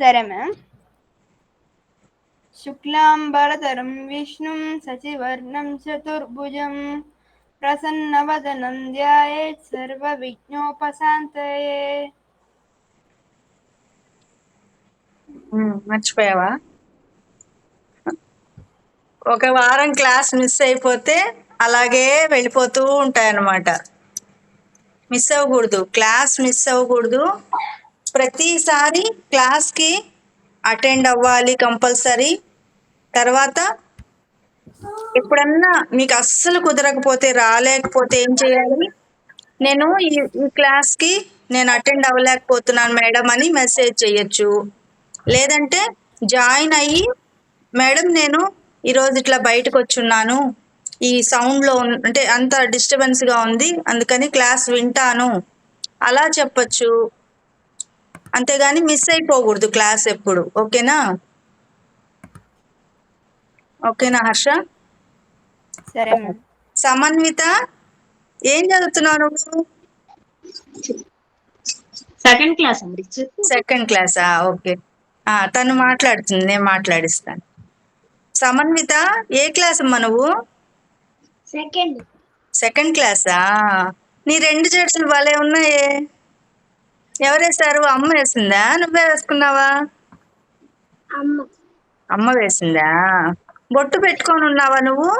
సరే మ్యామ్. శుక్లాంబరధరం విష్ణుం శశివర్ణం చతుర్భుజం ప్రసన్నవదనం ధ్యాయేత్ సర్వవిఘ్నోపశాంతయే. మర్చిపోయావా? ఒక వారం క్లాస్ మిస్ అయిపోతే అలాగే వెళ్ళిపోతూ ఉంటాయన్నమాట. మిస్ అవ్వకూడదు, క్లాస్ మిస్ అవ్వకూడదు. ప్రతిసారి క్లాస్కి అటెండ్ అవ్వాలి కంపల్సరీ. తర్వాత ఎప్పుడన్నా మీకు అస్సలు కుదరకపోతే, రాలేకపోతే ఏం చేయాలి? నేను ఈ క్లాస్కి నేను అటెండ్ అవ్వలేకపోతున్నాను మేడం అని మెసేజ్ చేయొచ్చు. లేదంటే జాయిన్ అయ్యి, మేడం నేను ఈరోజు ఇట్లా బయటకు వచ్చున్నాను, ఈ సౌండ్లో అంటే అంత డిస్టర్బెన్స్గా ఉంది, అందుకని క్లాస్ వింటాను అలా చెప్పచ్చు. అంతేగాని మిస్ అయిపోకూడదు క్లాస్ ఎప్పుడు. ఓకేనా? ఓకేనా హర్ష? సరే మ్యామ్. సమన్విత, ఏం చదువుతున్నావు నువ్వు? సెకండ్ క్లాస్ అండి. సెకండ్ క్లాసా? ఓకే. తను మాట్లాడుతుంది, నేను మాట్లాడిస్తాను. సమన్విత, ఏ క్లాస్ అమ్మా నువ్వు? సెకండ్ క్లాసా? నీ రెండు జడ్సులు భలే ఉన్నాయే. ఎవరేసారు? అమ్మ వేసిందా, నువ్వే వేసుకున్నావా? అమ్మ వేసిందా? బొట్టు పెట్టుకొని ఉన్నావా నువ్వు?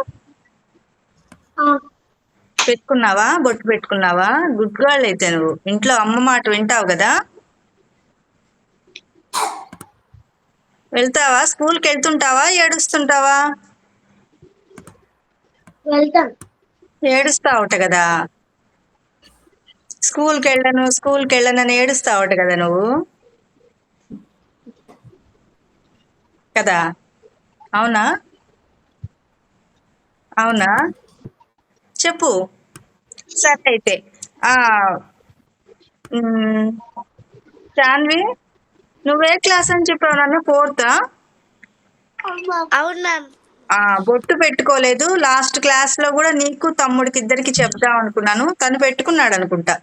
పెట్టుకున్నావా? బొట్టు పెట్టుకున్నావా? గుడ్ గర్ల్ అయితే నువ్వు. ఇంట్లో అమ్మ మాట వింటావు కదా? వెళ్తావా? స్కూల్కి వెళ్తుంటావా, ఏడుస్తుంటావా? ఏడుస్తావుట కదా. స్కూల్కి వెళ్ళనని ఏడుస్తావుట కదా నువ్వు కదా? అవునా? అవునా? చెప్పు. సరే అయితే శాన్వి, నువ్వే క్లాస్ అని చెప్పావు నన్ను? ఫోర్తా? అవును మ్యామ్. బొట్టు పెట్టుకోలేదు. లాస్ట్ క్లాస్ లో కూడా నీకు తమ్ముడికి ఇద్దరికి చెప్దాం అనుకున్నాను, తను పెట్టుకున్నాడు అనుకుంటా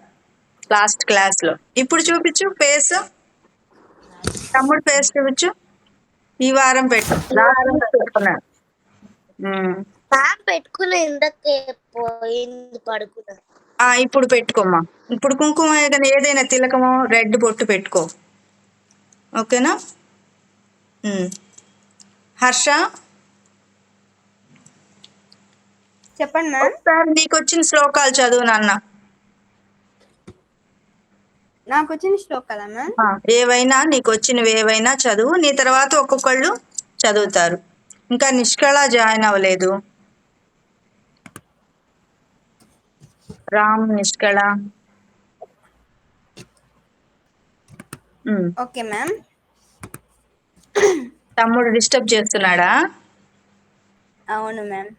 లాస్ట్ క్లాస్ లో. ఇప్పుడు చూపించు ఫేస్, తమ్ముడు ఫేస్ చూపించు. ఈ వారం పెట్టుకున్నాడు. పెట్టుకున్నా, ఇందకే పోయింది పడుకున్నా. ఇప్పుడు పెట్టుకోమ్మా. ఇప్పుడు కుంకుమ ఏదైనా తిలకమో రెడ్ బొట్టు పెట్టుకో. ఓకేనా? హర్ష, చెప్పండి మ్యామ్. ఒకసారి నీకు వచ్చిన శ్లోకాలు చదువు నాన్న. నాకు వచ్చిన శ్లోకాలా మ్యామ్? ఏవైనా నీకు వచ్చినవి ఏవైనా చదువు, నీ తర్వాత ఒక్కొక్కళ్ళు చదువుతారు. ఇంకా నిష్కళ జాయిన్ అవ్వలేదు. రామ్, నిష్కళ. Okay ma'am. తమ్ముడు డిస్టర్బ్ చేస్తున్నాడా? అవును మ్యామ్.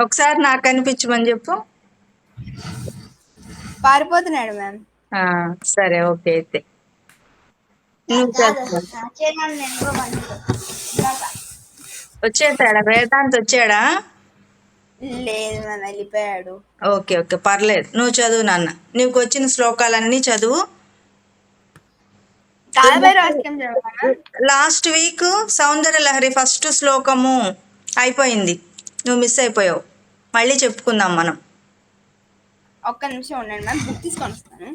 ఒకసారి నాకు కనిపించమని చెప్పు. పారిపోతున్నాడు మ్యామ్. సరే, ఓకే. అయితే వచ్చేసాడా? వేదాంత్ వచ్చాడా? లేదు మ్యామ్, వెళ్ళిపోయాడు. ఓకే, పర్లేదు. నువ్వు చదువు నాన్న. నీకు వచ్చిన శ్లోకాలన్నీ చదువు. లాస్ట్ వీక్ సౌందర్య లహరి ఫస్ట్ శ్లోకము అయిపోయింది, నువ్వు మిస్ అయిపోయావు. మళ్ళీ చెప్పుకుందాం మనం. ఒక్క నిమిషం ఉండండి మ్యామ్, బుక్ తీసుకొని వస్తాను.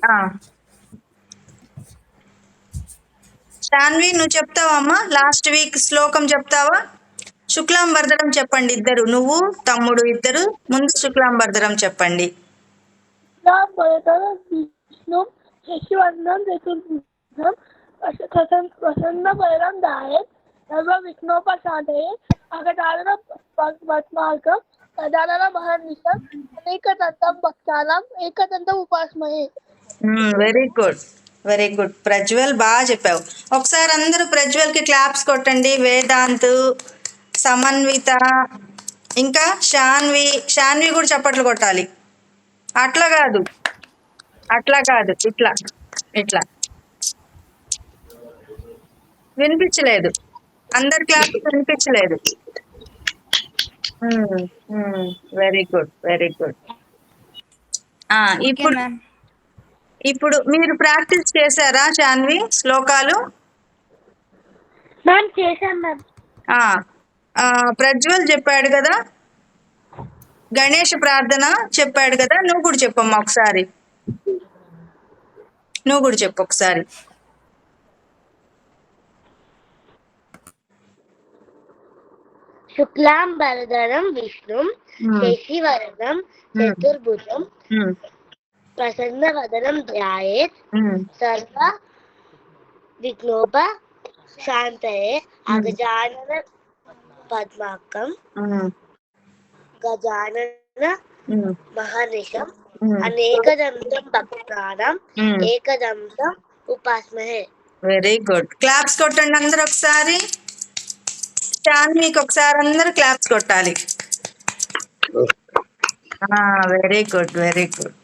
శాన్వి, నువ్వు చెప్తావమ్మా? లాస్ట్ వీక్ శ్లోకం చెప్తావా? శుక్లాంబరధరం చెప్పండి ఇద్దరు, నువ్వు తమ్ముడు ఇద్దరు. ముందు శుక్లాంబరధరం చెప్పండి. ప్రసన్నవదనం ధ్యాయేత్ సర్వవిఘ్నోపశాంతయే అగజానన పద్మార్కం గజానన మహర్నిశం అనేకదంతం భక్తానాం ఏకదంతం ఉపాస్మహే. Very good, very good Prajwal, బాగా చెప్పావు. ఒకసారి అందరూ ప్రజ్వల్కి క్లాప్స్ కొట్టండి. వేదాంత్, సమన్విత, ఇంకా శాన్వి కూడా చప్పట్లు కొట్టాలి. అట్లా కాదు, ఇట్లా ఇట్లా. వినిపించలేదు, అందరి క్లాస్ వినిపించలేదు. Very good, very good. ఇప్పుడు మీరు ప్రాక్టీస్ చేశారా శాన్వి శ్లోకాలు? మ్యామ్ చేశాను మ్యామ్. ఆ, ఆ, ప్రజ్వల్ చెప్పాడు కదా, గణేష్ ప్రార్థన చెప్పాడు కదా, నువ్వు కూడా చెప్పమ్మా ఒకసారి. నువ్వు కూడా చెప్పు ఒకసారి. శుక్లాం వరదరం విష్ణుం శశివర్ణం చతుర్భుజం ప్రసన్నవదనం ధ్యాయేత్ సర్వ విఘ్నోప శాంతయే అగజానన పద్మాకం గజానన మహర్నిశం అనేకదంతం భక్తానాం ఏకదంతం ఉపాస్మహే. Very good. క్లాప్స్ కొట్టండి అందరు ఒకసారి. మీకు ఒకసారి అందరు క్లాప్స్ కొట్టాలి. Very good, very good.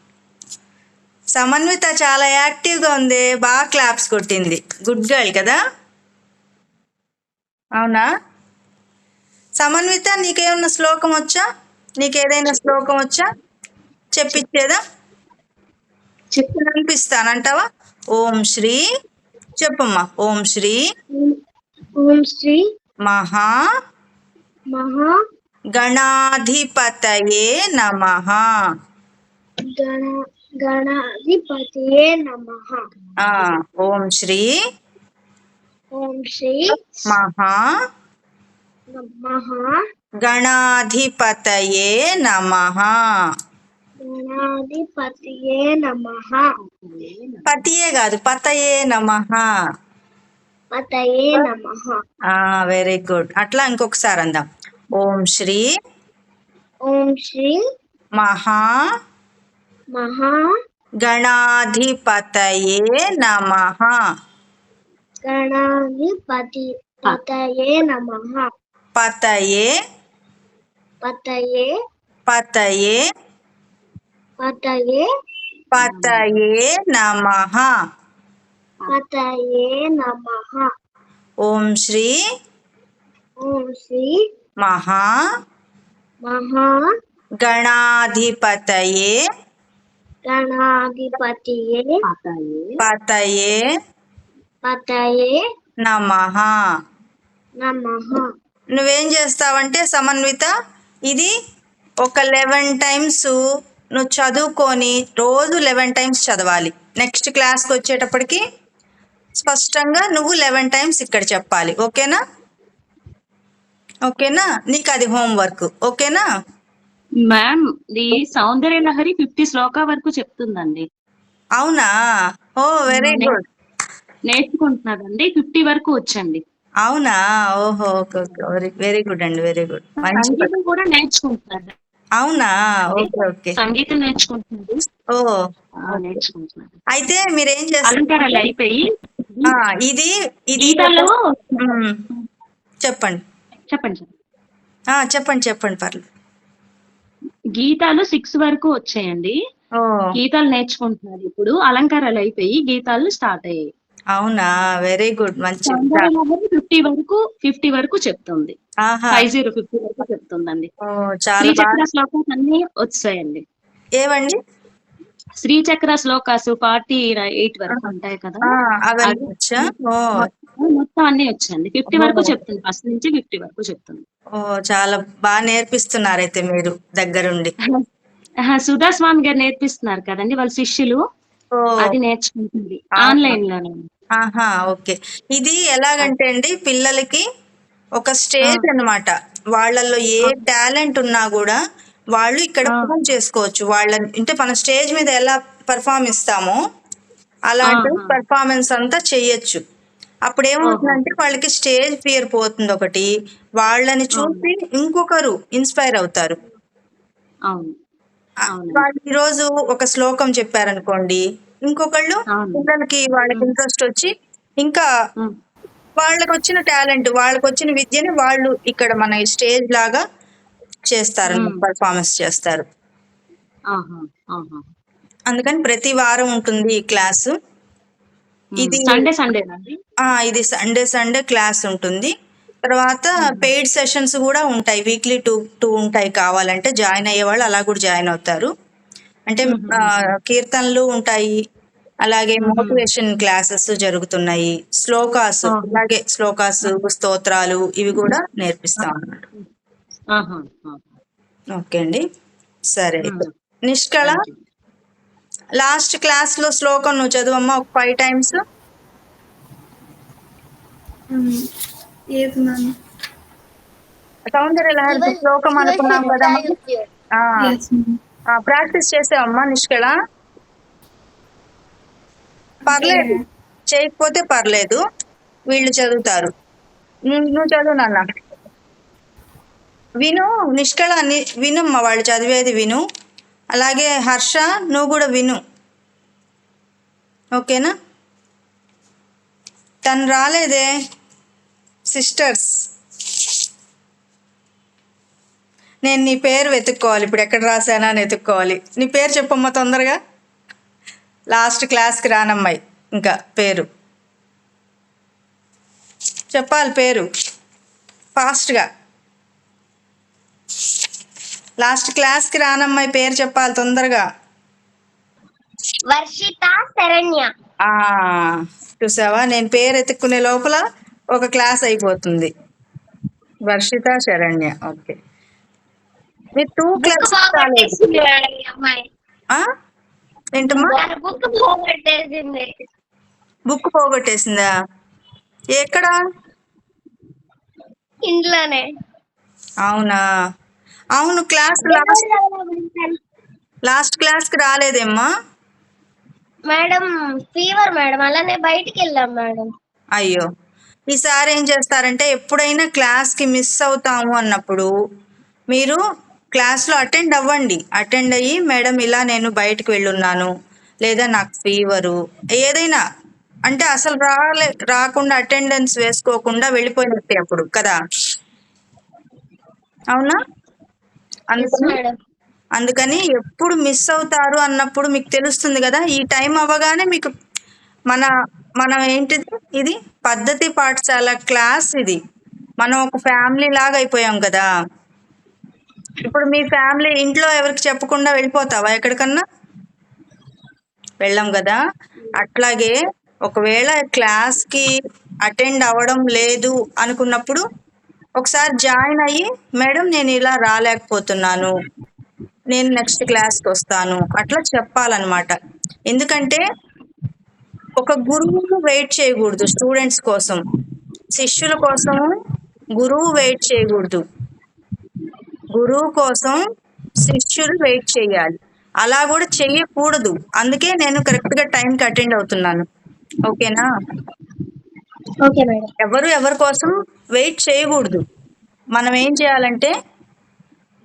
Samanvitha చాలా యాక్టివ్ గా ఉంది, బాగా క్లాప్స్ కొట్టింది. గుడ్ గర్ల్ కదా. అవునా సమన్విత, నీకేమన్నా శ్లోకం వచ్చా? నీకేదైనా శ్లోకం వచ్చా? చెప్పించేదా? అనిపిస్తానంటావా? ఓం శ్రీ చెప్పమ్మా. ఓం శ్రీ ఓం శ్రీ మహా మహా గణాధిపతయే నమః. గణాధిపతియే నమః. ఓం శ్రీ ఓం శ్రీ మహా మహా గణాధిపతయే నమః. గణాధిపతియే నమః. పతియే కాదు, పతయే నమః. పతయే నమః. Very good. అట్లా ఇంకొకసారి అందాం. ఓం శ్రీ ఓం శ్రీ మహా మహా గణాధిపతయే నమః. పతయే నమః. పతయే పతయే పతయే పతయే పతయే నమః. పతయే నమః. ఓం శ్రీ ఓం శ్రీ మహా మహా గణాధిపతయే గణాధిపతియే పతయే పతయే నమః. నమః. నువ్వేం చేస్తావంటే సమన్విత, ఇది ఒక 11 టైమ్స్ నువ్వు చదువుకొని రోజు 11 టైమ్స్ చదవాలి. నెక్స్ట్ క్లాస్కి వచ్చేటప్పటికి స్పష్టంగా నువ్వు 11 టైమ్స్ ఇక్కడ చెప్పాలి. ఓకేనా? ఓకేనా? నీకు అది హోంవర్క్. ఓకేనా? మ్యామ్ ఈ సౌందర్య లహరి 50 శ్లోక వరకు చెప్తుందండి. అవునా? ఓ వెరీ గుడ్. నేర్చుకుంటున్నారండి, 50 వరకు వచ్చండి. అవునా? ఓహో, ఓకే ఓకే, వెరీ గుడ్ అండి, వెరీ గుడ్. మంచి. సంగీతం కూడా నేర్చుకుంటున్నారు. అవునా? Okay okay. సంగీతం నేర్చుకుంటున్నారు. ఓ నేర్చుకుంటున్నారు. అయితే మీరేం చేస్తారు? అలంకారాలు అయిపోయి ఇది ఇది గీతాలు చెప్పండి చెప్పండి. చెప్పండి చెప్పండి పర్లేదు. గీతాలు 6 వరకు వచ్చాయండి. గీతాలు నేర్చుకుంటున్నారు ఇప్పుడు. అలంకారాలు అయిపోయి గీతాలు స్టార్ట్ అయ్యాయి. అవునా? Very good. మంచి. 50 వరకు చెప్తుంది. 50 వరకు చెప్తుందండి. శ్రీచక్ర శ్లోకాస్ అన్ని వచ్చాయండి. ఏవండి? శ్రీచక్ర శ్లోకాసు 48 వరకు ఉంటాయి కదా, మొత్తం అన్ని వచ్చాయండి. 50 వరకు చెప్తుంది. ఫస్ట్ నుంచి 50 వరకు చెప్తుంది. చాలా బాగా నేర్పిస్తున్నారు అయితే మీరు దగ్గరుండి. సుధా స్వామి గారు నేర్పిస్తున్నారు కదండి, వాళ్ళ శిష్యులు. అది నేర్చుకుంటుంది ఆన్లైన్ లోనే. ఓకే. ఇది ఎలాగంటే అండి, పిల్లలకి ఒక స్టేజ్ అన్నమాట. వాళ్ళల్లో ఏ టాలెంట్ ఉన్నా కూడా వాళ్ళు ఇక్కడ ప్రూవ్ చేసుకోవచ్చు. వాళ్ళ అంటే మన స్టేజ్ మీద ఎలా పర్ఫార్మ్ ఇస్తామో అలాంటి పర్ఫార్మెన్స్ అంతా చెయ్యొచ్చు. అప్పుడు ఏమవుతుందంటే వాళ్ళకి స్టేజ్ ఫియర్ పోతుంది ఒకటి, వాళ్ళని చూసి ఇంకొకరు ఇన్స్పైర్ అవుతారు. వాళ్ళు ఈరోజు ఒక శ్లోకం చెప్పారనుకోండి, ఇంకొకళ్ళు పిల్లలకి వాళ్ళకి ఇంట్రెస్ట్ వచ్చి ఇంకా వాళ్ళకి వచ్చిన టాలెంట్, వాళ్ళకి వచ్చిన విద్యని వాళ్ళు ఇక్కడ మన స్టేజ్ లాగా చేస్తారు, పర్ఫార్మెన్స్ చేస్తారు. అందుకని ప్రతి వారం ఉంటుంది ఈ క్లాసు. ఇది ఇది సండే క్లాస్ ఉంటుంది. తర్వాత పెయిడ్ సెషన్స్ కూడా ఉంటాయి, వీక్లీ 2 ఉంటాయి. కావాలంటే జాయిన్ అయ్యే వాళ్ళు అలా కూడా జాయిన్ అవుతారు. అంటే కీర్తనలు ఉంటాయి, అలాగే మోటివేషన్ క్లాసెస్ జరుగుతున్నాయి. శ్లోకాస్, అలాగే శ్లోకాస్, స్తోత్రాలు ఇవి కూడా నేర్పిస్తాం అన్నమాట. ఓకే అండి, సరే. నిష్కళ, లాస్ట్ క్లాస్ లో శ్లోకం నువ్వు చదువమ్మా ఒక 5 times. సౌందర్యలహరి శ్లోకం అనుకున్నాం కదా, ప్రాక్టీస్ చేసావమ్మా నిష్కళ? పర్లేదు, చేయకపోతే పర్లేదు, వీళ్ళు చదువుతారు. నువ్వు చదువు నాన్న. విను నిష్కళ, వినమ్మా, వాళ్ళు చదివేది విను. అలాగే హర్ష, నువ్వు కూడా విను, ఓకేనా? తను రాలేదే సిస్టర్స్. నేను నీ పేరు వెతుక్కోవాలి, ఇప్పుడు ఎక్కడ రాసానా అని వెతుక్కోవాలి. నీ పేరు చెప్పమ్మా తొందరగా. లాస్ట్ క్లాస్కి రానమ్మాయి, ఇంకా పేరు చెప్పాలి, పేరు ఫాస్ట్గా. లాస్ట్ క్లాస్కి రానమ్మాయి పేరు చెప్పాలి తొందరగా. వర్షిత శరణ్య. చూసావా, నేను పేరు ఎత్తుక్కునే లోపల ఒక క్లాస్ అయిపోతుంది. వర్షిత శరణ్య, ఓకే. మీరు 2 క్లాసెస్ ఏంటమ్మా? బుక్ పోగొట్టేసిందా? ఎక్కడ? ఇంట్లోనే. అవునా? అవును, క్లాస్ లాస్ట్ క్లాస్కి రాలేదేమ్మా? మేడం ఫీవర్ మేడం, అలానే బయటికి వెళ్ళాం మేడం. అయ్యో, ఈసారి ఏం చేస్తారంటే ఎప్పుడైనా క్లాస్కి మిస్ అవుతాము అన్నప్పుడు మీరు క్లాస్లో అటెండ్ అవ్వండి. అటెండ్ అయ్యి, మేడం ఇలా నేను బయటకు వెళ్ళున్నాను, లేదా నాకు ఫీవరు, ఏదైనా అంటే అసలు రాకుండా అటెండెన్స్ వేసుకోకుండా వెళ్ళిపోయినట్టే అప్పుడు కదా, అవునా? అందుకని ఎప్పుడు మిస్ అవుతారు అన్నప్పుడు మీకు తెలుస్తుంది కదా, ఈ టైం అవ్వగానే మీకు మనం ఏంటిది, ఇది పద్ధతి పాఠశాల క్లాస్, ఇది మనం ఒక ఫ్యామిలీ లాగా అయిపోయాం కదా. ఇప్పుడు మీ ఫ్యామిలీ ఇంట్లో ఎవరికి చెప్పకుండా వెళ్ళిపోతావా ఎక్కడికన్నా? వెళ్ళాం కదా. అట్లాగే ఒకవేళ క్లాస్కి అటెండ్ అవ్వడం లేదు అనుకున్నప్పుడు ఒకసారి జాయిన్ అయ్యి, మేడం నేను ఇలా రాలేకపోతున్నాను, నేను నెక్స్ట్ క్లాస్కి వస్తాను, అట్లా చెప్పాలన్నమాట. ఎందుకంటే ఒక గురువు వెయిట్ చేయకూడదు స్టూడెంట్స్ కోసం, శిష్యుల కోసం గురువు వెయిట్ చేయకూడదు, గురువు కోసం శిష్యులు వెయిట్ చేయాలి. అలా కూడా చెయ్యకూడదు. అందుకే నేను కరెక్ట్గా టైంకి అటెండ్ అవుతున్నాను, ఓకేనా? ఎవరి కోసం వెయిట్ చేయకూడదు. మనం ఏం చేయాలంటే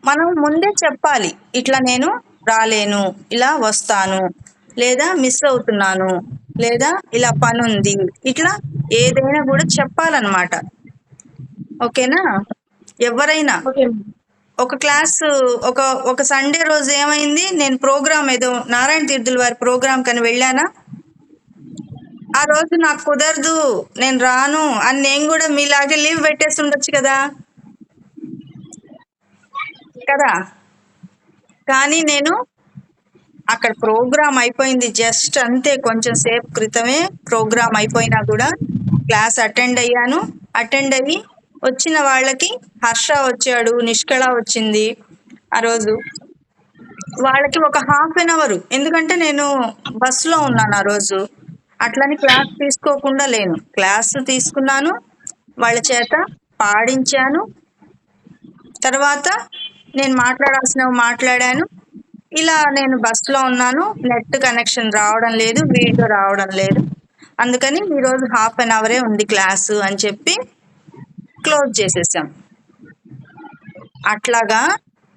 మనం ముందే చెప్పాలి, ఇట్లా నేను రాలేను, ఇలా వస్తాను, లేదా మిస్ అవుతున్నాను, లేదా ఇలా పని ఉంది, ఇట్లా ఏదైనా కూడా చెప్పాలన్నమాట, ఓకేనా? ఎవరైనా ఒక క్లాస్ ఒక సండే రోజు ఏమైంది, నేను ప్రోగ్రామ్ ఏదో నారాయణ తీర్థుల వారి ప్రోగ్రామ్ కని వెళ్ళానా, ఆ రోజు నాకు కుదరదు, నేను రాను అని నేను కూడా మీలాగే లీవ్ పెట్టేసి ఉండొచ్చు కదా కదా. కానీ నేను అక్కడ ప్రోగ్రామ్ అయిపోయింది, జస్ట్ అంతే, కొంచెం సేపు క్రితమే ప్రోగ్రామ్ అయిపోయినా కూడా క్లాస్ అటెండ్ అయ్యాను. అటెండ్ అయ్యి వచ్చిన వాళ్ళకి హర్ష వచ్చాడు, నిష్కళ వచ్చింది. ఆ రోజు వాళ్ళకి ఒక 1/2 hour, ఎందుకంటే నేను బస్సులో ఉన్నాను ఆ రోజు, అట్లని క్లాస్ తీసుకోకుండా లేను, క్లాస్ తీసుకున్నాను, వాళ్ళ చేత పాడించాను, తర్వాత నేను మాట్లాడాల్సినవి మాట్లాడాను. ఇలా నేను బస్సులో ఉన్నాను, నెట్ కనెక్షన్ రావడం లేదు, వీడియో రావడం లేదు, అందుకని ఈరోజు 1/2 hour ఉంది క్లాసు అని చెప్పి క్లోజ్ చేసేసాం. అట్లాగా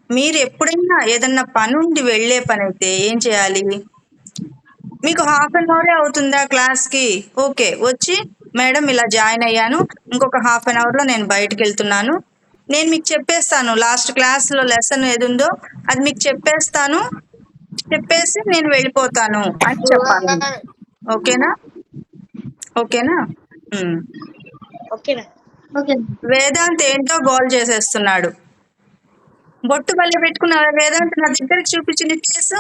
మీరు ఎప్పుడైనా ఏదన్నా పని ఉండి వెళ్ళే పని అయితే ఏం చేయాలి, మీకు 1/2 hour అవుతుందా క్లాస్కి, ఓకే, వచ్చి మేడం ఇలా జాయిన్ అయ్యాను, ఇంకొక 1/2 hourలో నేను బయటకు వెళ్తున్నాను, నేను మీకు చెప్పేస్తాను, లాస్ట్ క్లాస్లో లెసన్ ఏది ఉందో అది మీకు చెప్పేస్తాను, చెప్పేసి నేను వెళ్ళిపోతాను అని చెప్పాలి, ఓకేనా? ఓకేనా? వేదాంత్ ఏంటో గోల్ చేసేస్తున్నాడు. బొట్టు బల్లి పెట్టుకున్న వేదాంత్ నా దగ్గరికి చూపించి నీ ఫేస్,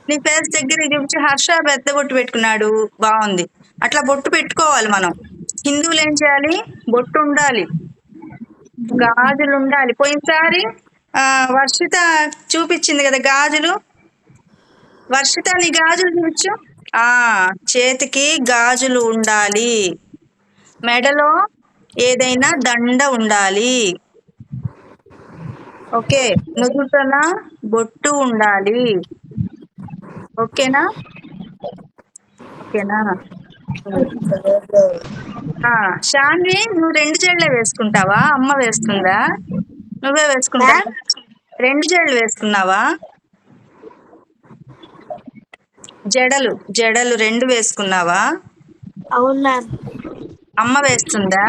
నీ ఫేస్ దగ్గర చూపించి హర్ష పెద్ద బొట్టు పెట్టుకున్నాడు, బాగుంది. అట్లా బొట్టు పెట్టుకోవాలి మనం. హిందువులు ఏం చేయాలి? బొట్టు ఉండాలి, గాజులు ఉండాలి. పోయినసారి వర్షిత చూపించింది కదా గాజులు. వర్షిత నీ గాజులు చూపించు. చేతికి గాజులు ఉండాలి, మెడలో ఏదైనా దండ ఉండాలి, ఓకే, నుదుటన బొట్టు ఉండాలి, ఓకేనా? ఓకేనా? శాన్వి, నువ్వు 2 జడలే వేసుకుంటావా? అమ్మ వేస్తుందా? నువ్వే వేసుకుంటావా? 2 జడలు వేసుకున్నావా? జడలు 2 వేసుకున్నావా? అవును మ్యామ్. అమ్మ వేస్తుందా?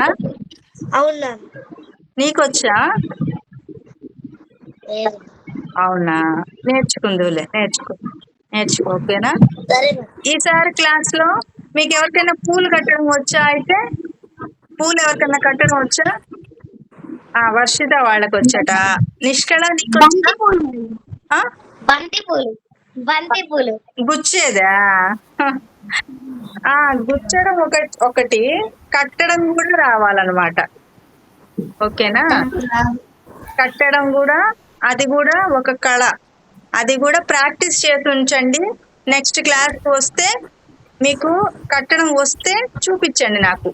అవును మ్యామ్. నీకొచ్చా? అవునా, నేర్చుకుందులే, నేర్చుకో, ఓకేనా? సరే. ఈసారి క్లాస్ లో మీకు ఎవరికైనా పూలు కట్టడం వచ్చా? అయితే పూలు ఎవరికైనా కట్టడం వచ్చా? వర్షిత వాళ్ళకి వచ్చట. నిష్కళ నీకు బంతి పూలు గుచ్చేదా? గుచ్చడం ఒకటి, కట్టడం కూడా రావాలన్నమాట, ఓకేనా? కట్టడం కూడా, అది కూడా ఒక కళ. అది కూడా ప్రాక్టీస్ చేసి ఉంచండి. నెక్స్ట్ క్లాస్ వస్తే మీకు కట్టడం వస్తే చూపించండి నాకు,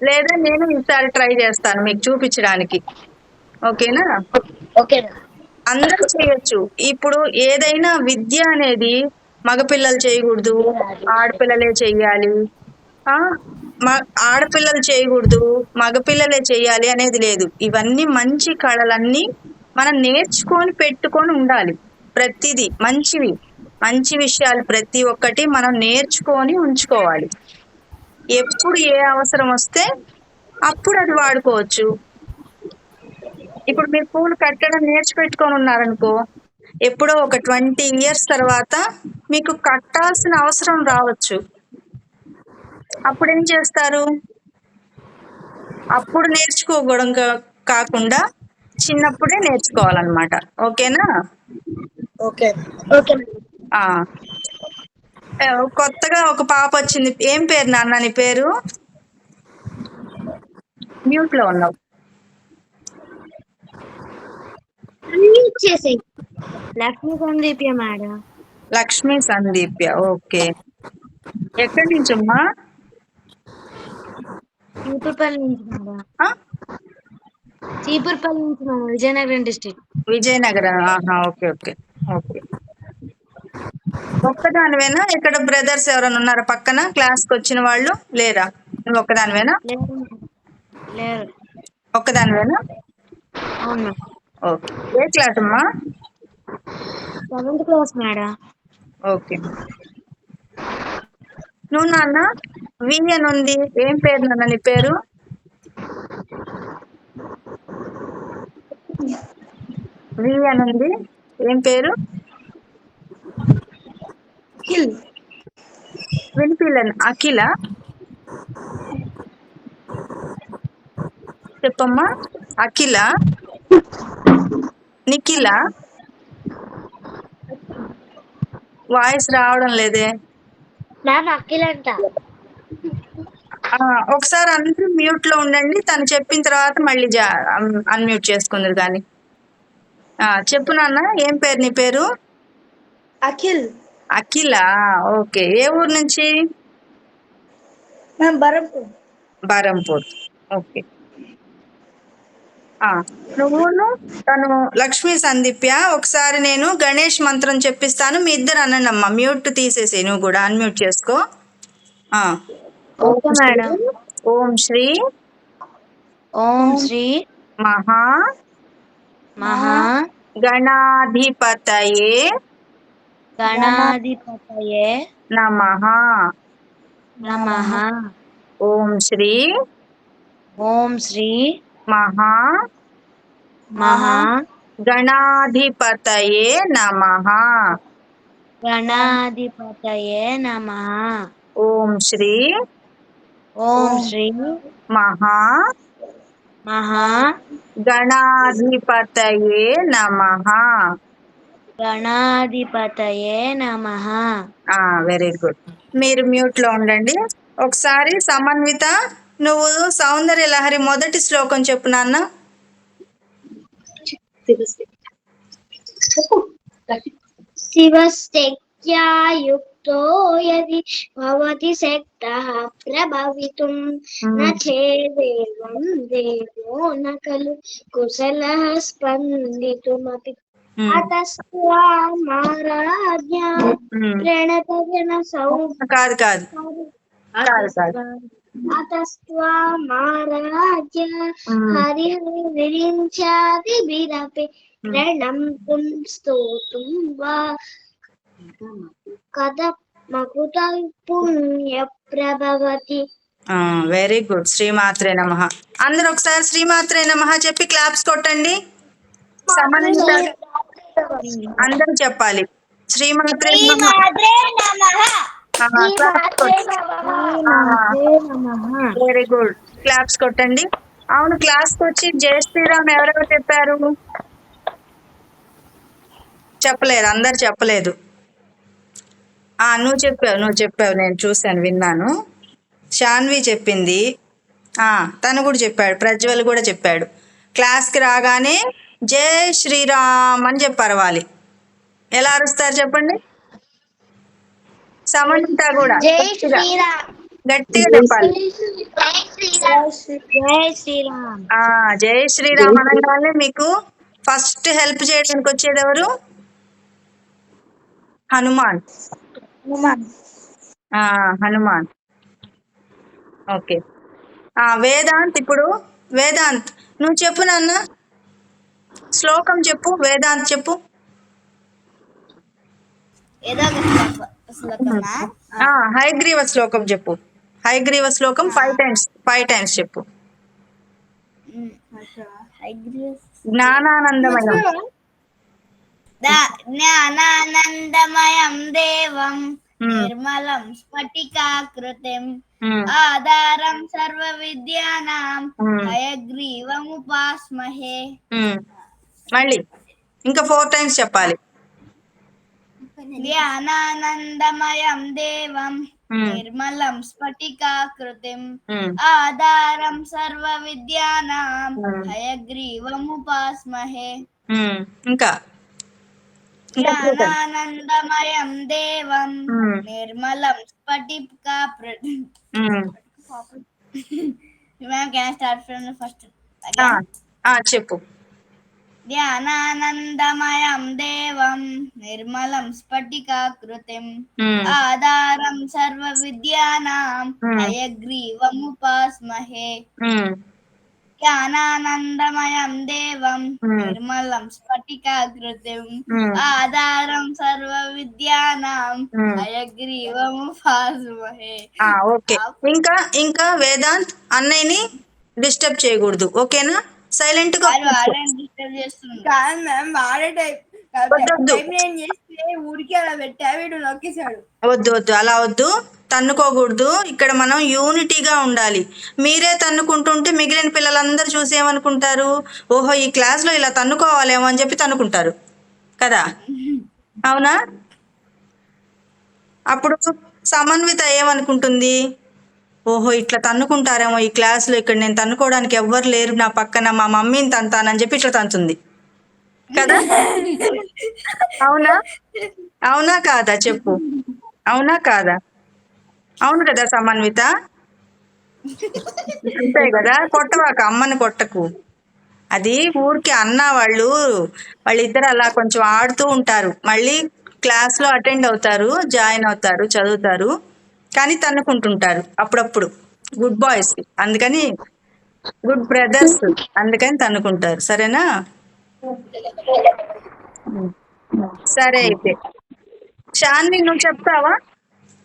లేదా నేను ఈసారి ట్రై చేస్తాను మీకు చూపించడానికి, ఓకేనా? అందరూ చేయొచ్చు. ఇప్పుడు ఏదైనా విద్య అనేది మగపిల్లలు చేయకూడదు, ఆడపిల్లలే చెయ్యాలి, ఆడపిల్లలు చేయకూడదు, మగపిల్లలే చెయ్యాలి అనేది లేదు. ఇవన్నీ మంచి కళలన్నీ మనం నేర్చుకొని పెట్టుకొని ఉండాలి. ప్రతిదీ మంచివి, మంచి విషయాలు ప్రతి ఒక్కటి మనం నేర్చుకొని ఉంచుకోవాలి. ఎప్పుడు ఏ అవసరం వస్తే అప్పుడు అది వాడుకోవచ్చు. ఇప్పుడు మీరు పూలు కట్టడం నేర్చిపెట్టుకొని ఉన్నారనుకో, ఎప్పుడో ఒక 20 years తర్వాత మీకు కట్టాల్సిన అవసరం రావచ్చు. అప్పుడు ఏం చేస్తారు? అప్పుడు నేర్చుకోవడం కాకుండా చిన్నప్పుడే నేర్చుకోవాలన్నమాట, ఓకేనా? కొత్తగా ఒక పాప వచ్చింది. ఏం పేరు నాన్న నీ పేరు? మ్యూట్ లో ఉన్నావు. లక్ష్మీ సందీప్య మేడం. లక్ష్మీ సందీప్య, ఓకే. ఎక్కడి నుంచమ్మా? చీపురుపల్లి నుంచి మేడం. చీపురుపల్లి నుంచి madam, Vizianagaram district. Vizianagaram, okay okay okay. ఒక్కదానివేనా? ఇక్కడ బ్రదర్స్ ఎవరైనా ఉన్నారా పక్కన? క్లాస్కి వచ్చిన వాళ్ళు లేరా? నువ్వు ఒక్కదానివేనా? లేరు. ఒక్కదానివేనా? అవును. ఓకే. ఏ క్లాస్ అమ్మా? 7th class madam. ఓకే. నువ్వు నాన్న వి అని ఉంది, ఏం పేరు నాన్న నీ పేరు? వి అని ఉంది, ఏం పేరు? వినిపిల్లను. అఖిల చెప్పమ్మా. అఖిల, నిఖిల, వాయిస్ రావడం లేదే. ఒకసారి అందరూ మ్యూట్ లో ఉండండి, తను చెప్పిన తర్వాత మళ్ళీ అన్మ్యూట్ చేసుకుందరు కానీ. చెప్పు నాన్న, ఏం పేరు నీ పేరు? అఖిల్. అఖిల, ఓకే. ఏ ఊరు నుంచి? బరంపూర్, ఓకే. నువ్వును తను లక్ష్మీ సందీప్య. ఒకసారి నేను గణేష్ మంత్రం చెప్పిస్తాను, మీ ఇద్దరు అనండి అమ్మా. మ్యూట్ తీసేసి నువ్వు కూడా అన్మ్యూట్ చేసుకో. ఓం శ్రీ మహా గణాధిపతయే నమః. ఓం శ్రీ మహా గణాధిపతయే నమః. ఓం శ్రీ మహా గణాధిపతయే నమః. గణాధిపతయే నమః. Very good. మీరు మ్యూట్ లో ఉండండి. ఒకసారి సమన్విత, నువ్వు సౌందర్య లహరి మొదటి శ్లోకం చెప్పు నాన్న. శివశక్త్యా యుక్తో యది భవతి శక్తః ప్రభవితుం న చేదేవం దేవో న ఖలు కుశలః స్పందితుమపి అతస్త్వామారాధ్య ప్రణతజన కాదు కాదు అతస్త్వామారాధ్య హరిహరి విరించాది బిరపే ప్రణంతుం స్తోతుం వా కథ మకుత పుణ్య ప్రభవతి. Very good. శ్రీమాత్రే నమః. అందరూ ఒకసారి శ్రీమాత్రే నమః చెప్పి క్లాప్స్ కొట్టండి. సమన్విత అందరూ చెప్పాలి శ్రీమాత్రే నమః. Very good. క్లాప్స్ కొట్టండి. అవును, క్లాస్ కి వచ్చి జై శ్రీరామ్ ఎవరెవరు చెప్పారు? చెప్పలేదు, అందరు చెప్పలేదు. నువ్వు చెప్పావు, నేను చూశాను, విన్నాను. శాన్వి చెప్పింది, తను కూడా చెప్పాడు, ప్రజ్వల్ కూడా చెప్పాడు. క్లాస్కి రాగానే జై శ్రీరామ్ అని చెప్పాలి. ఎలా అరుస్తారు చెప్పండి? సమన్విత కూడా గట్టిగా చెప్పాలి. జై శ్రీరామ్ అనగానే మీకు ఫస్ట్ హెల్ప్ చేయడానికి వచ్చేది ఎవరు? హనుమాన్. ఓకే. వేదాంత్, ఇప్పుడు వేదాంత్ నువ్వు చెప్పు నాన్న, శ్లోకం చెప్పు. వేదాంత్ చెప్పు. హయగ్రీవ శ్లోకం చెప్పు. హయగ్రీవ శ్లోకం 5 times చెప్పు. జ్ఞానానందమయం జ్ఞానానందమయం దేవం నిర్మలం స్ఫటికాకృతిం ఆధారం సర్వ విద్యానాం హయగ్రీవముపాస్మహే. మళ్ళీ ఇంకా 4 times చెప్పాలి. జ్ఞానానందమయం దేవం నిర్మలం స్ఫటికాకృతిం ఆధారం సర్వ విద్యానాం హయగ్రీవముపాస్మహే. ఇంకా జ్ఞానానందమయం దేవం నిర్మలం స్ఫటికాకృతిం. చెప్పు. జ్ఞానానందమయం దేవం నిర్మలం స్ఫటికాకృతిం ఆధారం సర్వ విద్యానాం హయగ్రీవముపాస్మహే. జ్ఞానానందమయం దేవం నిర్మలం స్ఫటికాకృతిం ఆధారం సర్వ విద్యానాం హయగ్రీవముపాస్మహే. ఓకే. ఇంకా వేదాంత్ అన్నయ్యని డిస్టర్బ్ చేయకూడదు, ఓకేనా? సైలెంట్ గా వద్దు, అలా వద్దు, తన్నుకోకూడదు. ఇక్కడ మనం యూనిటీగా ఉండాలి. మీరే తన్నుకుంటుంటే మిగిలిన పిల్లలందరూ చూసి ఏమనుకుంటారు? ఓహో, ఈ క్లాస్ లో ఇలా తన్నుకోవాలేమో అని చెప్పి తన్నుకుంటారు కదా, అవునా? అప్పుడు సమన్విత ఏమనుకుంటుంది? ఓహో, ఇట్లా తన్నుకుంటారేమో ఈ క్లాస్లో, ఇక్కడ నేను తన్నుకోవడానికి ఎవ్వరు లేరు నా పక్కన, మా మమ్మీని తంతానని చెప్పి ఇట్లా తంతుంది కదా, అవునా కాదా? చెప్పు, అవునా కాదా? అవును కదా సమన్విత? అంతే కదా. కొట్టవాక, అమ్మని కొట్టకు. అది ఊరికి అన్న వాళ్ళిద్దరు అలా కొంచెం ఆడుతూ ఉంటారు, మళ్ళీ క్లాస్లో అటెండ్ అవుతారు, జాయిన్ అవుతారు, చదువుతారు, కానీ తన్నుకుంటుంటారు అప్పుడప్పుడు. గుడ్ బాయ్స్, అందుకని గుడ్ బ్రదర్స్, అందుకని తన్నుకుంటారు. సరేనా? సరే, అయితే శాన్వి నువ్వు చెప్తావా?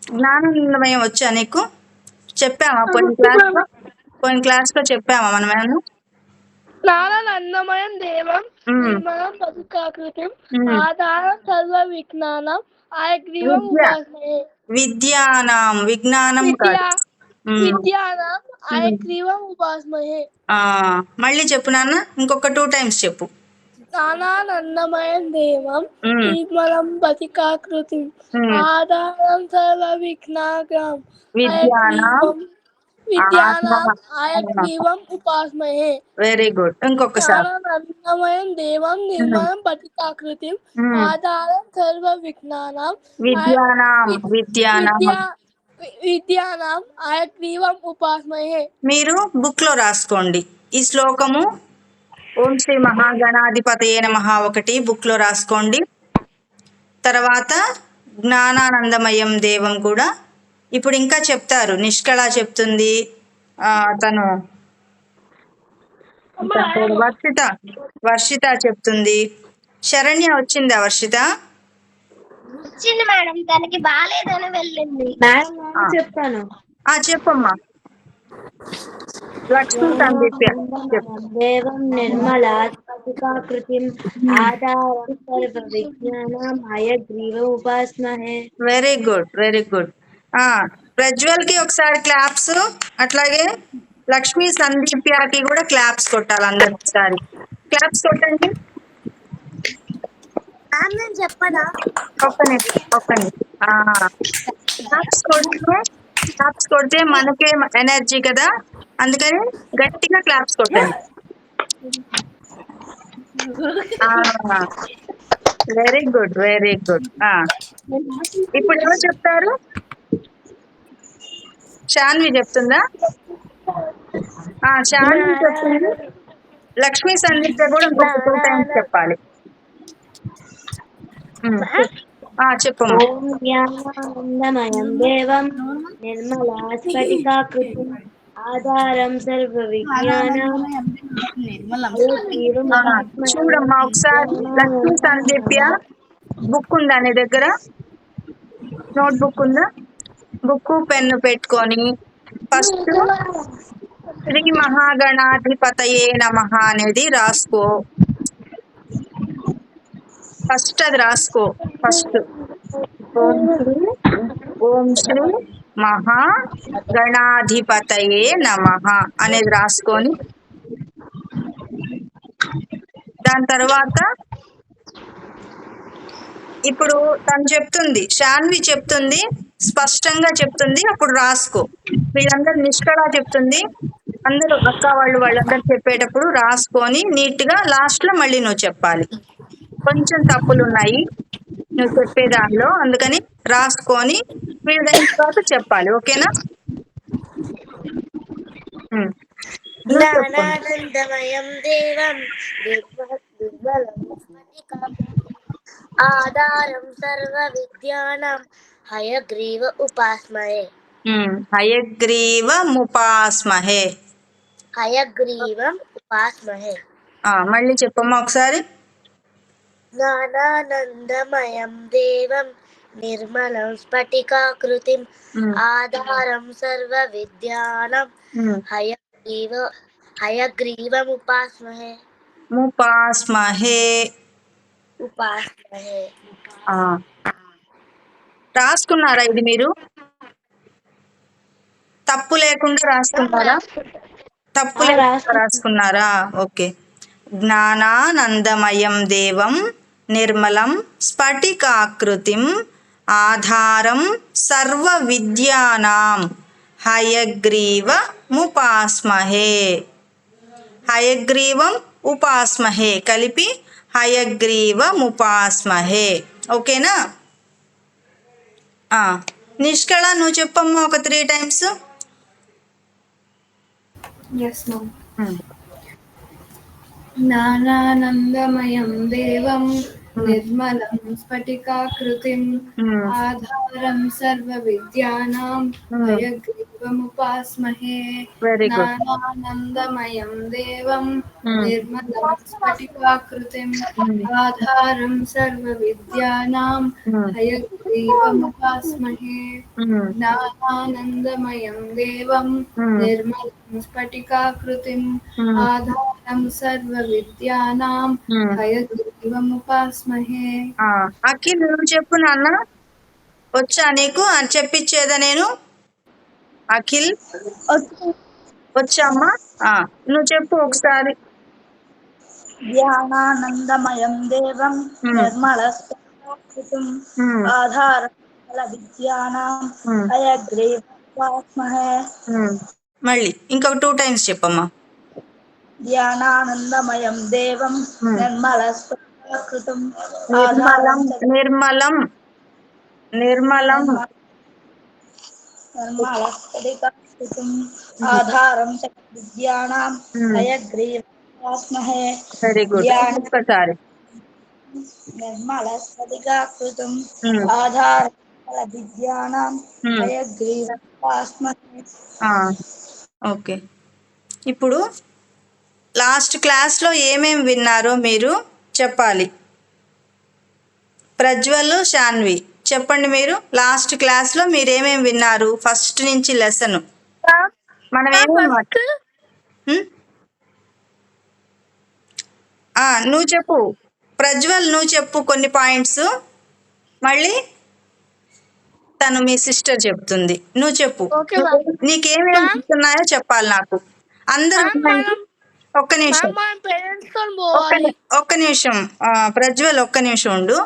జ్ఞానానందమయం వచ్చా నీకు? చెప్పావా పోయిన క్లాస్లో చెప్పావా మనమేమన్నా? జ్ఞానానందమయం దేవం నిర్మలం స్ఫటికాకృతిం ఆధారం సర్వ విజ్ఞానం హయగ్రీవం ఉపాస్మహే. విజ్ఞానం హయగ్రీవం ఉపాస్మహే. మళ్ళీ చెప్పు నాన్న, ఇంకొక 2 times చెప్పు. జ్ఞానానందమయం దేవం ఉమ్, నిర్మలం బతికాకృతిం ఉమ్. ఆధారం సర్వ విఘ్నాగ్రం విద్యానాం ఆత్మ. విద్యానాం ఆయగ్రీవం ఉపాస్మహే. Very good. ఇంకొకసారి. జ్ఞానానందమయం దేవం ఉమ్, నిర్మలం బతికాకృతిం ఉమ్. ఆధారం సర్వ విఘ్నానాం విద్యానాం విద్యానాం. విద్యా విద్యానాం ఆయగ్రీవం ఉపాస్మహే. మీరు బుక్ లో రాసుకోండి ఈ శ్లోకము. ఓం శ్రీ మహాగణాధిపతయే నమః ఒకటి బుక్ లో రాసుకోండి. తర్వాత జ్ఞానానందమయం దేవం కూడా ఇప్పుడు ఇంకా చెప్తారు. నిష్కళ చెప్తుంది, తను వర్షిత చెప్తుంది. శరణ్య వచ్చిందా వర్షిత? వచ్చింది మేడం, తనకి బాగాలేదని వెళ్ళింది. చెప్తాను. చెప్పమ్మా. లక్ష్మీ సందీప్య దేవం నిర్మలా స్ఫటికాకృతిం ఆధారం సర్వ విజ్ఞానం హయగ్రీవ ఉపాస్మహే. Very good, very good. Prajwal కి ఒకసారి క్లాప్స్, అట్లాగే లక్ష్మీ సందీప్యకి కూడా క్లాప్స్ కొట్టాలి. అందరు ఒకసారి క్లాప్స్ కొట్టండి. చెప్పనా? ఒక్క నిమిషం. క్లాప్స్ కొడితే మనకే ఎనర్జీ కదా, అందుకని గట్టిగా క్లాప్స్ కొట్టండి. Very good, very good. ఇప్పుడు ఎవరు చెప్తారు? శాన్వి చెప్తుందా? శాన్వి చెప్తుంది. లక్ష్మీ సందీప్య కూడా ఇంకొక 2 times చెప్పాలి. చెప్పమ్మా. ఓం జ్ఞానానందమయం దేవం నిర్మలా స్ఫటికాకృతిం ఆధారం సర్వ విజ్ఞానం హయగ్రీవం ఉపాస్మహే. చూడమ్మా ఒకసారి. లక్ష్మీ సందీప్య బుక్ ఉందా నీ దగ్గర? నోట్ బుక్ ఉందా? బుక్ పెన్ను పెట్టుకొని ఫస్ట్ శ్రీ మహాగణాధిపతయే నమః అనేది రాసుకో. ఫస్ట్ అది రాసుకో. ఫస్ట్ ఓం శ్రీ మహాగణాధిపతయే నమః అనేది రాసుకొని, దాని తర్వాత ఇప్పుడు తను చెప్తుంది, శాన్వి చెప్తుంది, స్పష్టంగా చెప్తుంది, అప్పుడు రాసుకో. వీళ్ళందరూ నిష్కళ చెప్తుంది, అందరూ అక్క వాళ్ళందరూ చెప్పేటప్పుడు రాసుకొని నీట్ గా లాస్ట్ లో మళ్ళీ నువ్వు చెప్పాలి. కొంచెం తప్పులు ఉన్నాయి నువ్వు చెప్పే దానిలో, అందుకని రాసుకొని వీళ్ళ తర్వాత చెప్పాలి. ఓకేనా? జ్ఞానానందమయం దేవం నిర్మలం స్ఫటికాకృతిం ఆధారం సర్వ విద్యానాం హయగ్రీవ ఉపాస్మహే. హయగ్రీవముపాస్మహే. హయగ్రీవం ఉపాస్మహే. మళ్ళీ చెప్పమ్మా ఒకసారి. జ్ఞానానందమయం దేవం నిర్మలం స్ఫటికాకృతిం ఆధారం సర్వ విద్యానాం హయగ్రీవం ఉపాస్మహే. రాసుకున్నారా? ఇది మీరు తప్పు లేకుండా రాసుకున్నారా? తప్పు లేకుండా రాసుకున్నారా? ఓకే. జ్ఞానానందమయం దేవం నిర్మలం స్ఫటికాకృతిం ఆధారం సర్వ విద్యానాం హయగ్రీవముపాస్మహే. హయగ్రీవం ఉపాస్మహే కలిపి హయగ్రీవముపాస్మహే. ఓకేనా? నిష్కళ నువ్వు చెప్పమ్మా ఒక 3 times. Yes, ma'am. జ్ఞానానందమయం దేవం నిర్మలం స్ఫటికాకృతిం ఆధారం సర్వ విద్యానాం హయగ్రీవముపాస్మహే. జ్ఞానానందమయం దేవం నిర్మలం స్ఫటికాకృతిం ఆధారం సర్వ విద్యానాం హయగ్రీవముపాస్మహే. జ్ఞానానందమయం దేవం నిర్మలం స్ఫటికాకృతిం ఆధారం సర్వ విద్యానాం హయగ్రీవముపాస్మహే. అఖిల్ నువ్వు చెప్పు నాన్న, వచ్చా నీకు అని చెప్పించేదా నేను? అఖిల్ వచ్చామ్మా? నువ్వు చెప్పు ఒకసారి. ధ్యానానందమయం దేవం నిర్మలస్ఫటికాకృతిం ఆధారం సకల విద్యానాం హయగ్రీవముపాస్మహే. మళ్ళీ ఇంకొక 2 times చెప్పమ్మా. ధ్యానానందమయం దేవం నిర్మలస్ఫటికాకృతిం నిర్మలం ఆధారం నిర్మలం నిర్మలం నిర్మలస్ఫటికాకృతిం ఆధారం సకల విద్యానాం హయగ్రీవముపాస్మహే. Very good. ఒక్కసారి నిర్మలస్ఫటికాకృతిం ఆధారం సకల విద్యానాం హయగ్రీవముపాస్మహే. ఓకే. ఇప్పుడు లాస్ట్ క్లాస్లో ఏమేమి విన్నారో మీరు చెప్పాలి. ప్రజ్వల్, శాన్వి చెప్పండి. మీరు లాస్ట్ క్లాస్లో మీరు ఏమేమి విన్నారు? ఫస్ట్ నుంచి లెసన్ మనం ఏమేమి నువ్వు చెప్పు ప్రజ్వల్, నువ్వు చెప్పు కొన్ని పాయింట్స్. మళ్ళీ తను మీ సిస్టర్ చెప్తుంది. నువ్వు చెప్పు, నీకేమేమి చెప్తున్నాయో చెప్పాలి నాకు. అందరూ ఒక్క నిమిషం ప్రజ్వల్, ఒక్క నిమిషం ఉండు.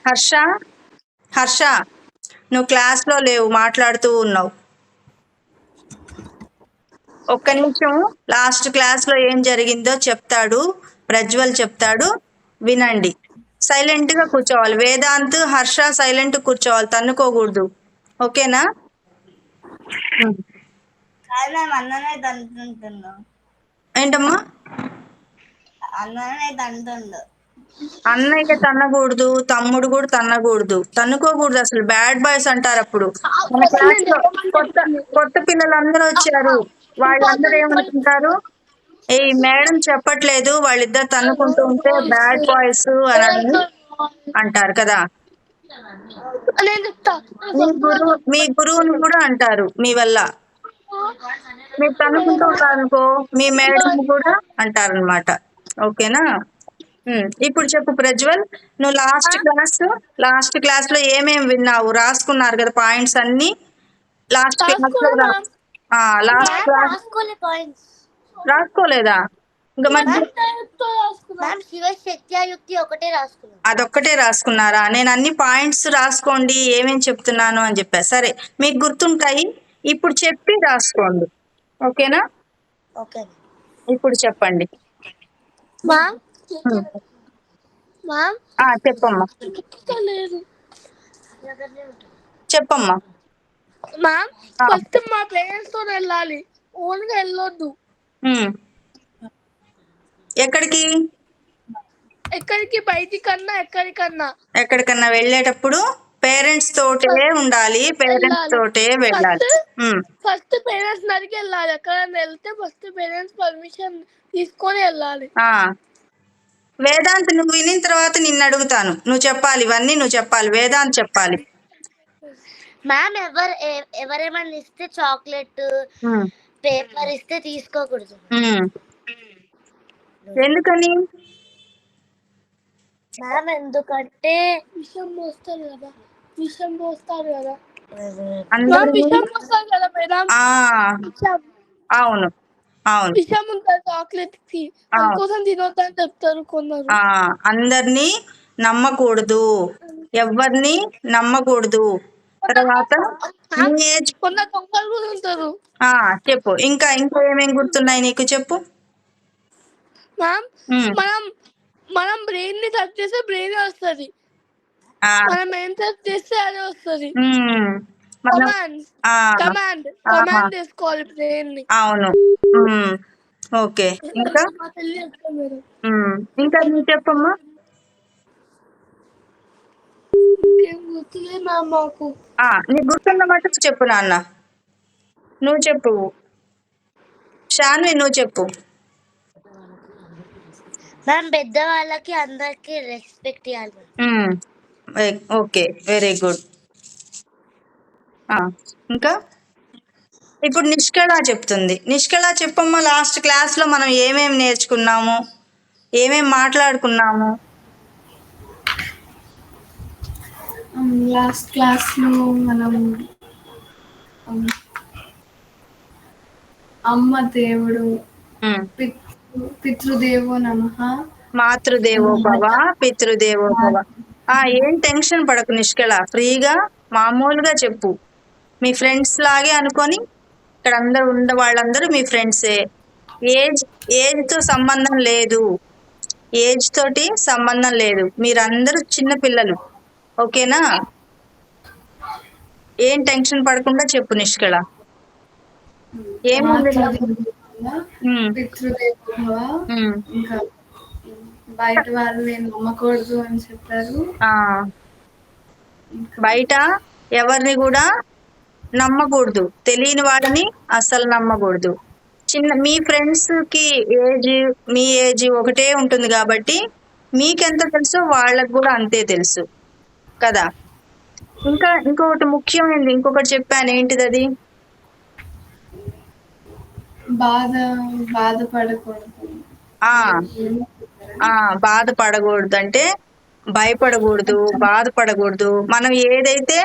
హర్ష, నువ్వు క్లాస్లో లేవు, మాట్లాడుతూ ఉన్నావు. ఒక్క నిమిషం. లాస్ట్ క్లాస్లో ఏం జరిగిందో చెప్తాడు ప్రజ్వల్, చెప్తాడు, వినండి. సైలెంట్గా కూర్చోవాలి. వేదాంత్, హర్ష సైలెంట్ కూర్చోవాలి, తన్నుకోకూడదు. ఓకేనా? ఏంటమ్మా? అన్నయ్య తన్నకూడదు, తమ్ముడు కూడా తన్నకూడదు, తన్నుకోకూడదు. అసలు బ్యాడ్ బాయ్స్ అంటారు. అప్పుడు మన క్లాస్ లో కొత్త పిల్లలందరూ వచ్చారు. వాళ్ళందరూ ఏమనుకుంటారు, ఈ మేడం చెప్పట్లేదు, వాళ్ళిద్దరు తన్నుకుంటూ ఉంటే బ్యాడ్ బాయ్స్ అని అంటారు కదా. మీ గురువుని కూడా అంటారు మీ వల్ల. మీరు తన్నుకుంటూ ఉంటారనుకో, మీ మేడం కూడా అంటారనమాట. ఓకేనా? ఇప్పుడు చెప్పు ప్రజ్వల్, నువ్వు లాస్ట్ క్లాస్ లో ఏమేమి విన్నావు? రాసుకున్నారు కదా పాయింట్స్ అన్ని. లాస్ట్ క్లాస్ లో రాసుకోలేదా? ఇంకా అదొక్కటే రాసుకున్నారా? నేను అన్ని పాయింట్స్ రాసుకోండి ఏమేమి చెప్తున్నాను అని చెప్పా. సరే, మీకు గుర్తుంటాయి. ఇప్పుడు చెప్పి రాసుకోండి. ఓకేనా? ఇప్పుడు చెప్పండి. చెప్పమ్మా. చెప్పమ్మా. ఫస్ట్ మా పేరెంట్స్ తో వెళ్ళాలి, ఓన్గా వెళ్ళొద్దు. ఎక్కడికి? ఎక్కడికన్నా వెళ్ళేటప్పుడు పేరెంట్స్ తోటే ఉండాలి, పేరెంట్స్ తోటే వెళ్ళాలి. ఫస్ట్ పేరెంట్స్ దగ్గరికి వెళ్ళాలి. ఎక్కడన్నా వెళ్తే ఫస్ట్ పేరెంట్స్ పర్మిషన్ తీసుకొని వెళ్ళాలి. వేదాంత్, నువ్వు వినిన తర్వాత నిన్ను అడుగుతాను, నువ్వు చెప్పాలి, ఇవన్నీ నువ్వు చెప్పాలి. వేదాంత్ చెప్పాలి. మ్యామ్, ఎవరేమన్నా ఇస్తే చాక్లెట్, పేపర్ ఇస్తే తీసుకోకూడదు. ఎందుకని? మ్యామ్, ఎందుకంటే విషం పోస్తారు కదా. అవును, అవును. విషం ఉంటుంది చాక్లెట్ కి, అందుకోసం తినొద్దని చెప్తారు కొందరు. అందరినీ నమ్మకూడదు, ఎవరిని నమ్మకూడదు. తర్వాత కొందరు దొంగలు కూడా ఉంటారు. చెప్పు, ఇంకా ఏమేమి గుర్తున్నాయి నీకు? చెప్పు. మనం బ్రెయిన్ ని టచ్ చేస్తే బ్రెయిన్ వస్తుంది, మనం ఏం టచ్ చేస్తే అదే వస్తుంది. కమాండ్ చేసుకోవాలి బ్రెయిన్ ని. అవును. ఓకే. ఇంకా నువ్వు చెప్పమ్మా. నీకు గుర్తున్న మటుకు చెప్పు నాన్న. నువ్వు చెప్పు. శాన్వి, నువ్వు చెప్పు. మ్యామ్, పెద్దవాళ్ళకి అందరికి రెస్పెక్ట్ ఇవ్వాలి. Okay, very good. ఇంకా ఇప్పుడు నిష్కళ చెప్తుంది. నిష్కళ చెప్పమ్మా. లాస్ట్ క్లాస్లో మనం ఏమేమి నేర్చుకున్నాము, ఏమేమి మాట్లాడుకున్నాము? లాస్ట్ క్లాస్లో మనం అమ్మ దేవుడు, ఉమ్. పితృదేవో నమః, మాతృదేవో భవ, పితృదేవో భవ. ఏం టెన్షన్ పడకు నిష్కళ, ఫ్రీగా మామూలుగా చెప్పు. మీ ఫ్రెండ్స్ లాగే అనుకొని, ఇక్కడ అందరు ఉన్న వాళ్ళందరూ మీ ఫ్రెండ్సే. ఏజ్ తో సంబంధం లేదు, ఏజ్ తోటి సంబంధం లేదు. మీరందరూ చిన్న పిల్లలు, ఓకేనా? ఏం టెన్షన్ పడకుండా చెప్పు నిష్కళ. ఏముంది? పితృదేవో భవ, ఇంకా బయట వాళ్ళని నమ్మకూడదు అని చెప్పారు. బయట ఎవరిని కూడా నమ్మకూడదు, తెలియని వాళ్ళని అస్సలు నమ్మకూడదు. మీ ఫ్రెండ్స్ కి మీ ఏజ్ ఒకటే ఉంటుంది కాబట్టి మీకెంత తెలుసో వాళ్ళకు కూడా అంతే తెలుసు కదా. ఇంకొకటి ముఖ్యమైనది, ఇంకొకటి చెప్పాను, ఏంటిది అది? బాధపడకూడదు అంటే భయపడకూడదు, బాధపడకూడదు. మనం ఏదైతే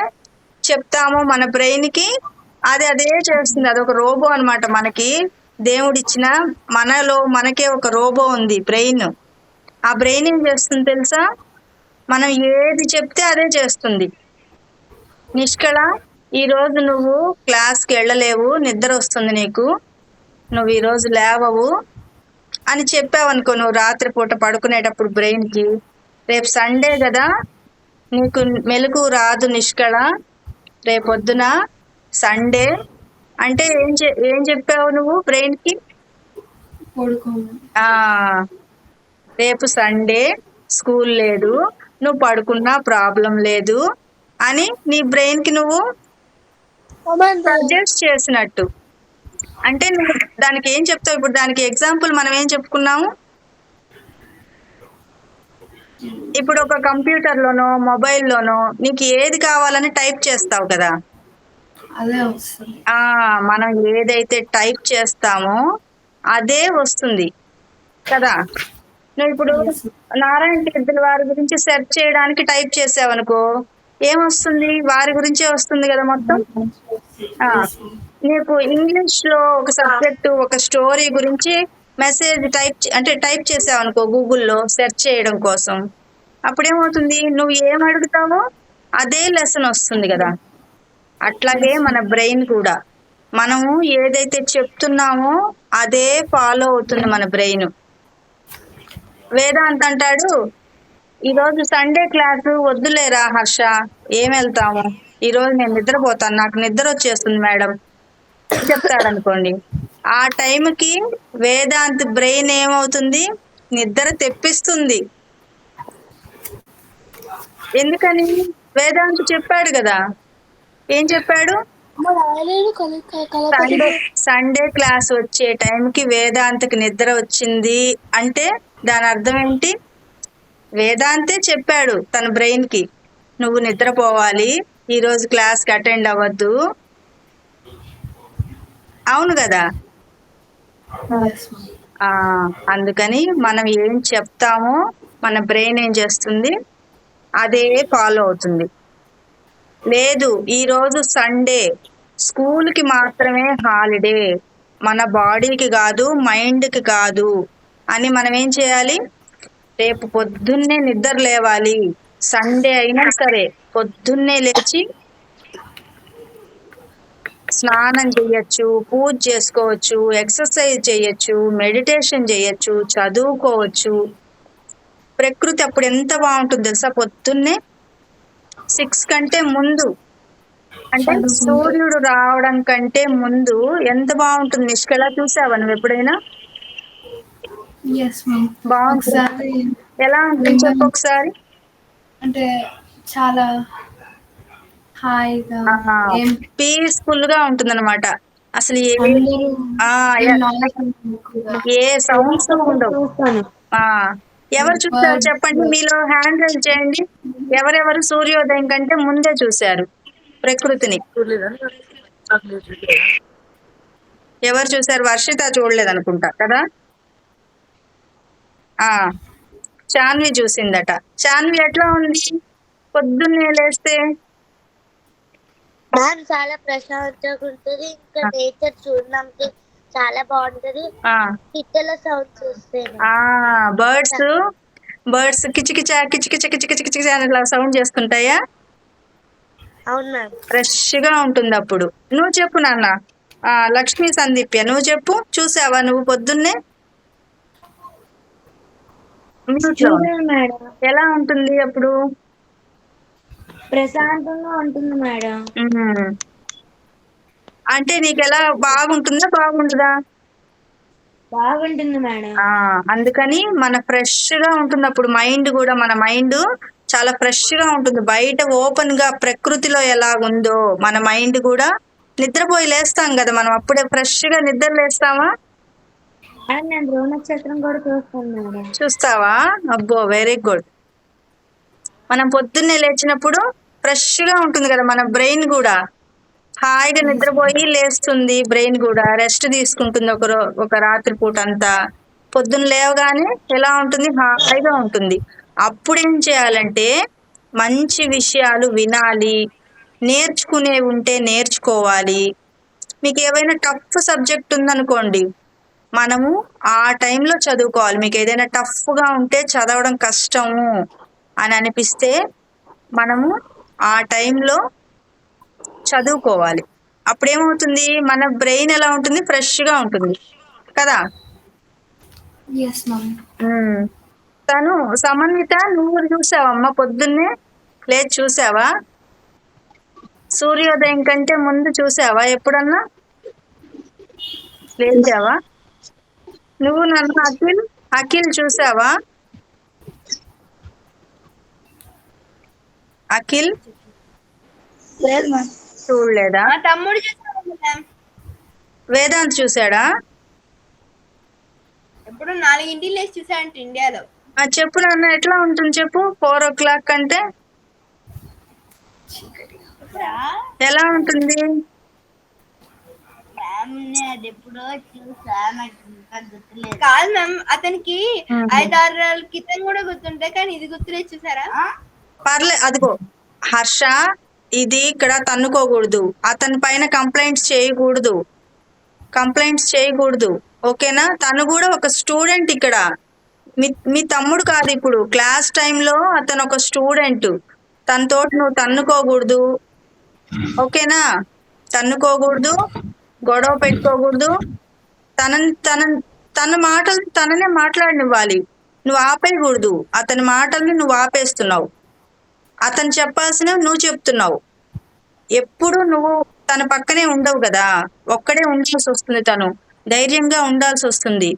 చెప్తామో మన బ్రెయిన్ కి అదే చేస్తుంది. అదొక రోబో అన్నమాట. మనకి దేవుడిచ్చిన మనకే ఒక రోబో ఉంది, బ్రెయిన్. ఆ బ్రెయిన్ ఏం చేస్తుంది తెలుసా? మనం ఏది చెప్తే అదే చేస్తుంది. నిష్కళ, ఈరోజు నువ్వు క్లాస్కి వెళ్ళలేవు, నిద్ర వస్తుంది నీకు, నువ్వు ఈరోజు లేవవు అని చెప్పావనుకో, నువ్వు రాత్రిపూట పడుకునేటప్పుడు బ్రెయిన్కి, రేపు సండే కదా, నీకు మెలకు రాదు నిష్కళ. రేపొద్దున సండే అంటే ఏం చెప్పావు నువ్వు బ్రెయిన్కి? రేపు సండే, స్కూల్ లేదు, నువ్వు పడుకున్నా ప్రాబ్లం లేదు అని నీ బ్రెయిన్కి నువ్వు సజెస్ట్ చేసినట్టు. అంటే నువ్వు దానికి ఏం చెప్తావు? ఇప్పుడు దానికి ఎగ్జాంపుల్ మనం ఏం చెప్పుకున్నాము? ఇప్పుడు ఒక కంప్యూటర్లోనో మొబైల్లోనో నీకు ఏది కావాలని టైప్ చేస్తావు కదా, మనం ఏదైతే టైప్ చేస్తామో అదే వస్తుంది కదా. నువ్వు ఇప్పుడు నారాయణ తీర్థుల వారి గురించి సెర్చ్ చేయడానికి టైప్ చేసావనుకో, ఏమొస్తుంది? వారి గురించే వస్తుంది కదా మొత్తం. నీకు ఇంగ్లీష్ లో ఒక సబ్జెక్టు, ఒక స్టోరీ గురించి మెసేజ్ టైప్ చేసావనుకో గూగుల్లో సెర్చ్ చేయడం కోసం, అప్పుడేమవుతుంది? నువ్వు ఏం అడుగుతావో అదే లెసన్ వస్తుంది కదా. అట్లాగే మన బ్రెయిన్ కూడా, మనము ఏదైతే చెప్తున్నామో అదే ఫాలో అవుతుంది మన బ్రెయిన్. వేదాంత్ అంటాడు, ఈరోజు సండే క్లాసు వద్దులేరా హర్ష, ఏం వెళ్తాము, ఈరోజు నేను నిద్రపోతాను, నాకు నిద్ర వచ్చేస్తుంది మేడం చెప్తాడు అనుకోండి. ఆ టైంకి వేదాంత్ బ్రెయిన్ ఏమవుతుంది? నిద్ర తెప్పిస్తుంది. ఎందుకని? వేదాంత్ చెప్పాడు కదా. ఏం చెప్పాడు? సండే క్లాస్ వచ్చే టైంకి వేదాంత్కి నిద్ర వచ్చింది అంటే దాని అర్థం ఏంటి? వేదాంతే చెప్పాడు తన బ్రెయిన్ కి, నువ్వు నిద్రపోవాలి, ఈరోజు క్లాస్కి అటెండ్ అవ్వద్దు. అవును కదా. అందుకని మనం ఏం చెప్తామో మన బ్రెయిన్ ఏం చేస్తుంది? అదే ఫాలో అవుతుంది. లేదు, ఈరోజు సండే, స్కూల్కి మాత్రమే హాలిడే, మన బాడీకి కాదు, మైండ్కి కాదు అని మనం ఏం చేయాలి? రేపు పొద్దున్నే నిద్ర లేవాలి. సండే అయినా సరే పొద్దున్నే లేచి స్నానం చేయొచ్చు, పూజ చేసుకోవచ్చు, ఎక్సర్సైజ్ చేయొచ్చు, మెడిటేషన్ చేయొచ్చు, చదువుకోవచ్చు. ప్రకృతి అప్పుడు ఎంత బాగుంటుంది తెలుసా? పొద్దున్నే 6 కంటే ముందు, అంటే సూర్యుడు రావడం కంటే ముందు ఎంత బాగుంటుంది నిష్కళ. చూసావా నువ్వు ఎప్పుడైనా? బాగుంటుంది. ఎలా ఉంటుంది చెప్పు ఒకసారి. అంటే చాలా హాయిగా, పీస్ఫుల్ గా ఉంటుంది అనమాట. అసలు ఏ సౌండ్స్ ఉండవు. ఎవరు చూసారు చెప్పండి? మీలో హ్యాండ్ రైజ్ చేయండి. ఎవరెవరు సూర్యోదయం కంటే ముందే చూశారు ప్రకృతిని? ఎవరు చూసారు? వర్షిత చూడలేదు అనుకుంటా కదా. చాన్వి చూసిందట. చాన్వి ఎట్లా ఉంది పొద్దున్నే లేస్తే? చాలా ప్రశాంతంగా ఉంటుంది. ఇంకా నేచర్ చూడడానికి చాలా బాగుంటది. పిట్టల సౌండ్స్ వస్తాయి. బర్డ్స్ కిచకిచ కిచకిచ కిచకిచ కిచకిచ అని ఇట్లా సౌండ్ చేస్తుంటాయా? అవును మ్యామ్. ఫ్రెష్ గా ఉంటుంది అప్పుడు. నువ్వు చెప్పు నాన్న. లక్ష్మీ సందీప్య నువ్వు చెప్పు. చూసావా నువ్వు పొద్దున్నే? మేడం ఎలా ఉంటుంది అప్పుడు? ప్రశాంతంగా ఉంటుంది మేడం. అంటే నీకు ఎలా బాగుంటుందా బాగుంటుందా? బాగుంటుంది మేడం. అందుకని మన ఫ్రెష్ గా ఉంటుంది అప్పుడు. మైండ్ కూడా, మన మైండ్ చాలా ఫ్రెష్ గా ఉంటుంది. బయట ఓపెన్ గా ప్రకృతిలో ఎలాగుందో మన మైండ్ కూడా, నిద్రపోయి లేస్తాం కదా మనం, అప్పుడే ఫ్రెష్ గా నిద్ర లేస్తామా? నేను ధ్రువ నక్షత్రం కూడా చూస్తాను మేడం. చూస్తావా? అబ్బో వెరీ గుడ్. మనం పొద్దున్నే లేచినప్పుడు ఫ్రెష్ గా ఉంటుంది కదా మన బ్రెయిన్ కూడా, హాయిగా నిద్రపోయి లేస్తుంది. బ్రెయిన్ కూడా రెస్ట్ తీసుకుంటుంది ఒక రాత్రి పూట అంతా. పొద్దున్న లేవగానే ఎలా ఉంటుంది? హాయిగా ఉంటుంది. అప్పుడు ఏం చేయాలంటే మంచి విషయాలు వినాలి, నేర్చుకునేవి ఉంటే నేర్చుకోవాలి. మీకు ఏవైనా టఫ్ సబ్జెక్ట్ ఉందనుకోండి, మనము ఆ టైంలో చదువుకోవాలి. మీకు ఏదైనా టఫ్గా ఉంటే, చదవడం కష్టము అని అనిపిస్తే మనము ఆ టైంలో చదువుకోవాలి. అప్పుడేమవుతుంది? మన బ్రెయిన్ ఎలా ఉంటుంది? ఫ్రెష్గా ఉంటుంది కదా. తను సమన్విత నువ్వు చూసావమ్మా పొద్దున్నే లేదు చూసావా? సూర్యోదయం కంటే ముందు చూసావా ఎప్పుడన్నా? లేచావా నువ్వు? నన్ను అఖిల్ చూసావా? అఖిల్ చూడలేదా? తమ్ముడు చూసాడు. వేదాంత్ చూసాడా? ఎప్పుడు 4 లేచి చూసాడంట ఇండియాలో. చెప్పు నాన్న, ఎట్లా ఉంటుంది చెప్పు. 4 o'clock అంటే ఎలా ఉంటుంది? కాదు మ్యామ్, అతనికి 5-6 రోజుల క్రితం కూడా గుర్తుంటాయి, కానీ ఇది గుర్తులేదు చూసారా? పర్లే. అదిగో హర్ష, ఇది ఇక్కడ తన్నుకోకూడదు. అతని పైన కంప్లైంట్స్ చేయకూడదు. ఓకేనా? తను కూడా ఒక స్టూడెంట్ ఇక్కడ. మీ తమ్ముడు కాదు. ఇప్పుడు క్లాస్ టైంలో అతను ఒక స్టూడెంట్. తనతో నువ్వు తన్నుకోకూడదు. ఓకేనా? తన్నుకోకూడదు, గొడవ పెట్టుకోకూడదు. తన మాటలు తననే మాట్లాడనివ్వాలి. నువ్వు ఆపేయకూడదు. అతని మాటల్ని నువ్వు ఆపేస్తున్నావు. అతను చెప్పాల్సినవి నువ్వు చెప్తున్నావు. ఎప్పుడు నువ్వు తన పక్కనే ఉండవు కదా, ఒక్కడే ఉండాల్సి వస్తుంది. తను ధైర్యంగా ఉండాల్సి వస్తుంది.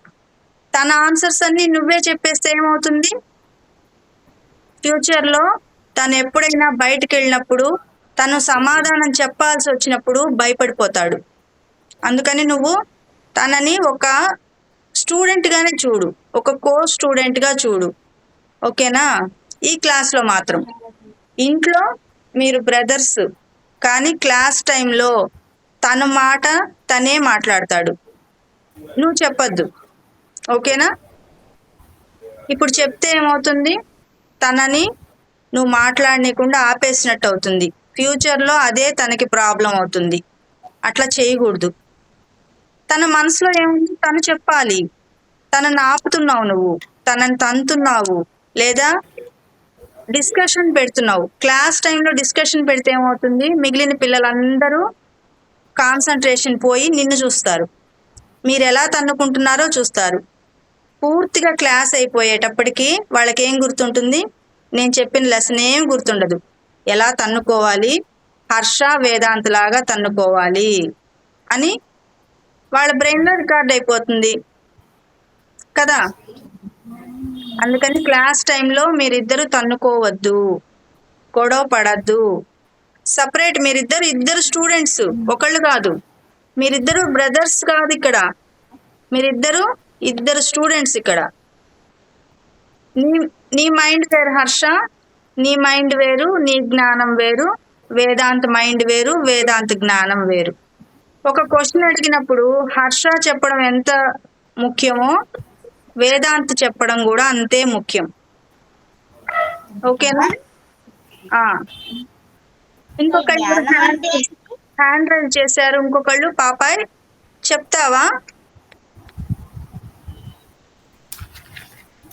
తన ఆన్సర్స్ అన్ని నువ్వే చెప్పేస్తే ఏమవుతుంది? ఫ్యూచర్లో తను ఎప్పుడైనా బయటకు వెళ్ళినప్పుడు, తను సమాధానం చెప్పాల్సి వచ్చినప్పుడు భయపడిపోతాడు. అందుకని నువ్వు తనని ఒక స్టూడెంట్గానే చూడు, ఒక స్టూడెంట్గా చూడు. ఓకేనా? ఈ క్లాస్లో మాత్రం. ఇంట్లో మీరు బ్రదర్స్, కానీ క్లాస్ టైంలో తన మాట తనే మాట్లాడతాడు. నువ్వు చెప్పొద్దు. ఓకేనా? ఇప్పుడు చెప్తే ఏమవుతుంది? తనని నువ్వు మాట్లాడనీయకుండా ఆపేసినట్టు అవుతుంది. ఫ్యూచర్లో అదే తనకి ప్రాబ్లం అవుతుంది. అట్లా చేయకూడదు. తన మనసులో ఏముంది తను చెప్పాలి. తనని ఆపుతున్నావు నువ్వు, తనని తంతున్నావు, లేదా డిస్కషన్ పెడుతున్నావు. క్లాస్ టైంలో డిస్కషన్ పెడితే ఏమవుతుంది? మిగిలిన పిల్లలందరూ కాన్సన్ట్రేషన్ పోయి నిన్ను చూస్తారు. మీరు ఎలా తన్నుకుంటున్నారో చూస్తారు. పూర్తిగా క్లాస్ అయిపోయేటప్పటికి వాళ్ళకేం గుర్తుంటుంది? నేను చెప్పిన లెసన్ ఏం గుర్తుండదు. ఎలా తన్నుకోవాలి, హర్ష వేదాంత్ లాగా తన్నుకోవాలి అని వాళ్ళ బ్రెయిన్లో రికార్డ్ అయిపోతుంది కదా. అందుకని క్లాస్ టైంలో మీరిద్దరు తన్నుకోవద్దు, గొడవ పడద్దు. సపరేట్ ఇద్దరు స్టూడెంట్స్, ఒకళ్ళు కాదు. మీరిద్దరు బ్రదర్స్ కాదు ఇక్కడ. ఇద్దరు స్టూడెంట్స్ ఇక్కడ. నీ మైండ్ వేరు హర్ష, నీ మైండ్ వేరు, నీ జ్ఞానం వేరు. వేదాంత్ మైండ్ వేరు, వేదాంత్ జ్ఞానం వేరు. ఒక క్వశ్చన్ అడిగినప్పుడు హర్ష చెప్పడం ఎంత ముఖ్యమో వేదాంత్ చెప్పడం కూడా అంతే ముఖ్యం. ఓకేనా? ఇంకొకళ్ళు హ్యాండ్ రైజ్ చేశారు. ఇంకొకళ్ళు పాపాయ్ చెప్తావా?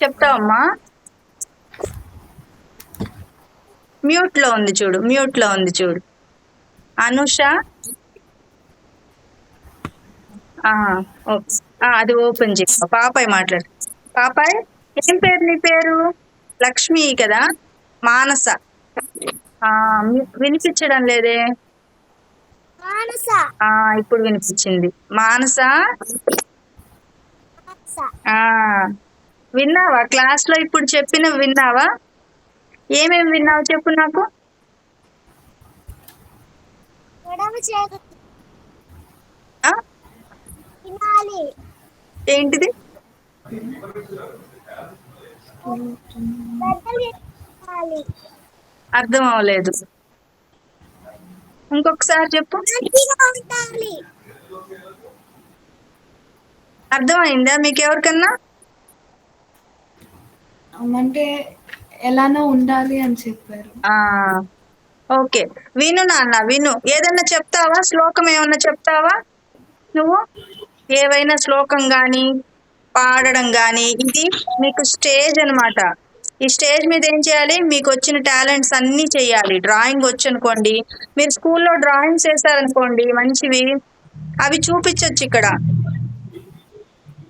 చెప్తావమ్మా? మ్యూట్ లో ఉంది చూడు. అనుష ఓకే. అది ఓపెన్ చేయ. పాపాయ్ మాట్లాడు. పాపాయ్, ఏం పేరు నీ పేరు? లక్ష్మి కదా? మానస. వినిపించడం లేదే. ఇప్పుడు వినిపించింది. మానస, విన్నావా? క్లాస్ లో ఇప్పుడు చెప్పిన విన్నావా? ఏమేమి విన్నావు చెప్పు నాకు. ఏంటిది? అర్థం అవ్వలేదు. ఇంకొకసారి చెప్పు. అర్థమైందా మీకు ఎవరికన్నా? అంటే ఎలానో ఉండాలి అని చెప్పారు. ఓకే, విను నాన్న, విను. ఏదన్నా చెప్తావా? శ్లోకం ఏమన్నా చెప్తావా నువ్వు? ఏవైనా శ్లోకం గాని పాడడం గాని. ఇది మీకు స్టేజ్ అన్నమాట. ఈ స్టేజ్ మీద ఏం చేయాలి? మీకు వచ్చిన టాలెంట్స్ అన్ని చెయ్యాలి. డ్రాయింగ్ వచ్చు అనుకోండి, మీరు స్కూల్లో డ్రాయింగ్స్ వేసారనుకోండి మంచివి, అవి చూపించచ్చు ఇక్కడ.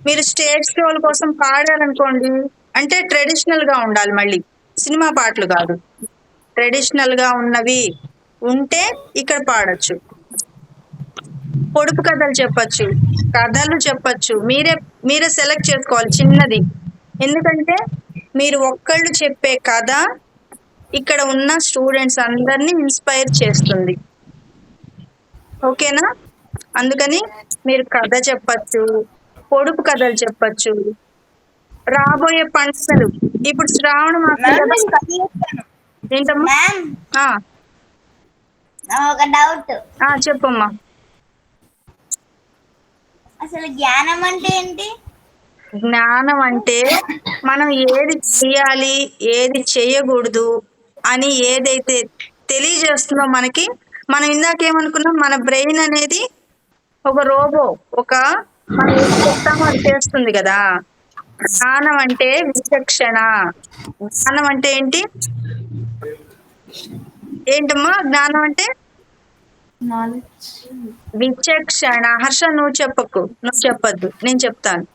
మీరు స్టేజ్ షోల కోసం పాడారనుకోండి, అంటే ట్రెడిషనల్ గా ఉండాలి, మళ్ళీ సినిమా పాటలు కాదు, ట్రెడిషనల్ గా ఉన్నవి ఉంటే ఇక్కడ పాడొచ్చు. పొడుపు కథలు చెప్పచ్చు. మీరే సెలెక్ట్ చేసుకోవాలి చిన్నది. ఎందుకంటే మీరు ఒక్కళ్ళు చెప్పే కథ ఇక్కడ ఉన్న స్టూడెంట్స్ అందరినీ ఇన్స్పైర్ చేస్తుంది. ఓకేనా? అందుకని మీరు కథ చెప్పచ్చు, పొడుపు కథలు చెప్పచ్చు. రాబోయే పండుగలు, ఇప్పుడు శ్రావణ మాసం. ఏంటమ్మా? ఒక డౌట్. చెప్పమ్మా. అసలు జ్ఞానం అంటే ఏంటి? జ్ఞానం అంటే మనం ఏది చేయాలి, ఏది చేయకూడదు అని ఏదైతే తెలియజేస్తుందో మనకి. మనం ఇందాకేమనుకున్నాం, మన బ్రెయిన్ అనేది ఒక రోబో, మనం ఏం చెప్తామో అది చేస్తుంది కదా. జ్ఞానం అంటే విచక్షణ. జ్ఞానం అంటే ఏంటమ్మా? జ్ఞానం అంటే విచక్షణ. హర్ష, నువ్వు చెప్పొద్దు, నేను చెప్తాను.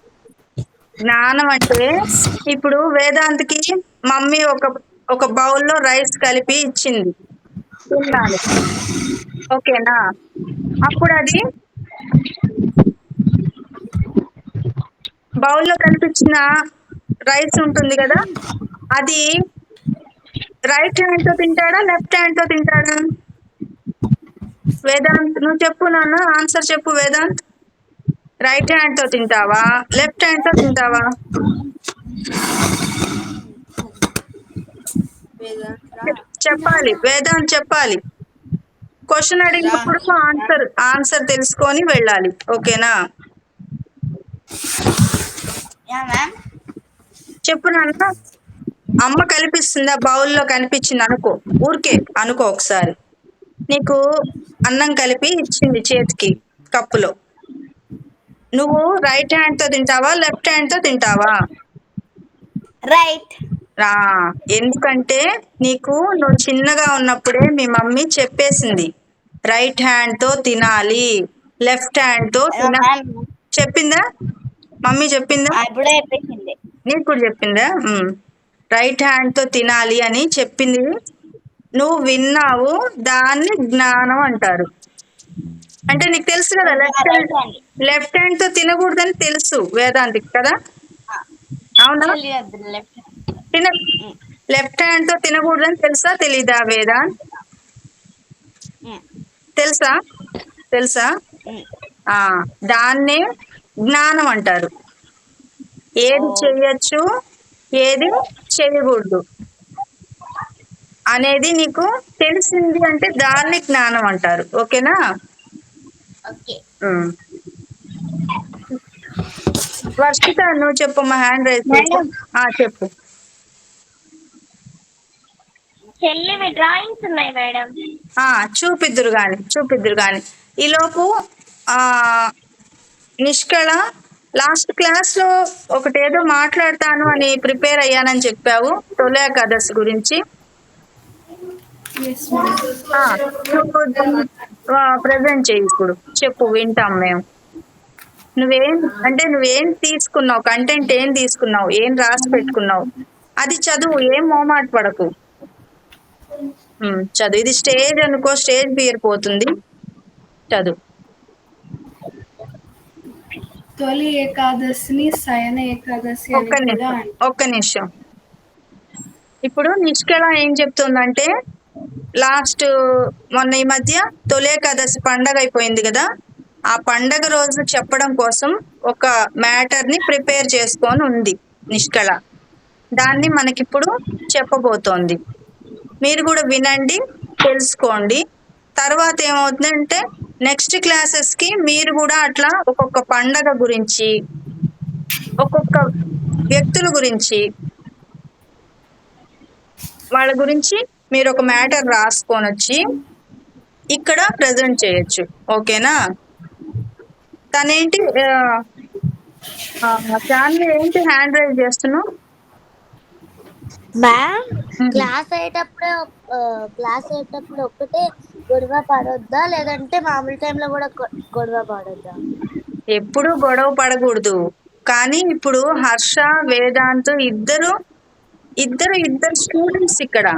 జ్ఞానం అంటే ఇప్పుడు వేదాంత్కి మమ్మీ ఒక బౌల్లో రైస్ కలిపి ఇచ్చింది, తిన్నాను. ఓకేనా? అప్పుడు అది బౌల్లో కనిపించిన రైస్ ఉంటుంది కదా, అది రైట్ హ్యాండ్ తో తింటాడా, లెఫ్ట్ హ్యాండ్ తో తింటాడా? వేదాంత్, నువ్వు చెప్పు నాన్న, ఆన్సర్ చెప్పు. వేదాంత్, రైట్ హ్యాండ్ తో తింటావా, లెఫ్ట్ హ్యాండ్ తో తింటావా? చెప్పాలి, వేదాంత్ చెప్పాలి. క్వశ్చన్ అడిగినప్పుడు ఆన్సర్ తెలుసుకొని వెళ్ళాలి. ఓకేనా? చెప్పు నాన్న. అమ్మ కనిపిస్తుందా? బౌల్లో కనిపించింది అనుకో, ఊరికే అనుకో ఒకసారి. నీకు అన్నం కలిపి ఇచ్చింది చేతికి కప్పులో. నువ్వు రైట్ హ్యాండ్ తో తింటావా, లెఫ్ట్ హ్యాండ్ తో తింటావా? రైట్. ఎందుకంటే నువ్వు చిన్నగా ఉన్నప్పుడే మీ మమ్మీ చెప్పేసింది, రైట్ హ్యాండ్ తో తినాలి, లెఫ్ట్ హ్యాండ్ తో చెప్పిందా? మమ్మీ చెప్పిందా? నీకు కూడా చెప్పిందా? రైట్ హ్యాండ్ తో తినాలి అని చెప్పింది, నువ్వు విన్నావు. దాన్ని జ్ఞానం అంటారు. అంటే నీకు తెలుసు కదా, లెఫ్ట్ హ్యాండ్ తో తినకూడదని తెలుసు వేదాంతికి కదా. అవునా? లెఫ్ట్ హ్యాండ్ తో తినకూడదని తెలుసా, తెలీదా వేదాంత్? తెలుసా? దాన్నే జ్ఞానం అంటారు. ఏది చెయ్యొచ్చు, ఏది చేయకూడదు అనేది నీకు తెలిసింది అంటే దాన్ని జ్ఞానం అంటారు. ఓకేనా? వర్షిత, నువ్వు చెప్పమ్మా, హ్యాండ్ రైజ్ చెప్పు. చెల్లివి డ్రాయింగ్స్ ఉన్నాయి మేడం. చూపిద్దురు గాని. ఈలోపు నిష్కళ లాస్ట్ క్లాస్ లో ఒకటేదో మాట్లాడతాను అని ప్రిపేర్ అయ్యానని చెప్పావు, తొలి ఏకాదశి గురించి. Yes ma'am. నువ్వు ప్రజెంట్ చేయి ఇప్పుడు, చెప్పు, వింటాం మేము. నువ్వేం తీసుకున్నావు, కంటెంట్ ఏం తీసుకున్నావు, ఏం రాసి పెట్టుకున్నావు, అది చదువు, ఏం మోమాట పడకు. చదువు. ఇది స్టేజ్ అనుకో, స్టేజ్ బియర్ పోతుంది, చదువు. తొలి ఏకాదశిని శయన ఏకాదశి అని కూడా ఒక్క నిమిషం. ఇప్పుడు నిష్కళ ఏం చెప్తుందంటే, లాస్ట్ మొన్న ఈ మధ్య తొలి ఏకాదశి పండగ అయిపోయింది కదా, ఆ పండగ రోజు చెప్పడం కోసం ఒక మ్యాటర్ ని ప్రిపేర్ చేసుకొని ఉంది నిష్కళ. దాన్ని మనకిప్పుడు చెప్పబోతోంది. మీరు కూడా వినండి, తెలుసుకోండి. తర్వాత ఏమవుతుందంటే నెక్స్ట్ క్లాసెస్ కి మీరు కూడా అట్లా ఒక్కొక్క పండగ గురించి, ఒక్కొక్క వ్యక్తుల గురించి, వాళ్ళ గురించి మీరు ఒక మ్యాటర్ రాసుకొని వచ్చి ఇక్కడ ప్రజెంట్ చేయొచ్చు. ఓకేనా? తనేంటి ఫ్యామిలీ ఏంటి హ్యాండ్ రైజ్ చేస్తున్నావు? మ్యామ్ క్లాస్ అయ్యేటప్పుడు ఒక్కటే గొడవ పడొద్దా, లేదంటే మామూలు టైంలో కూడా గొడవ పడొద్దా? ఎప్పుడు గొడవ పడకూడదు. కానీ ఇప్పుడు హర్ష, వేదాంత్ ఇద్దరు స్టూడెంట్స్ ఇక్కడ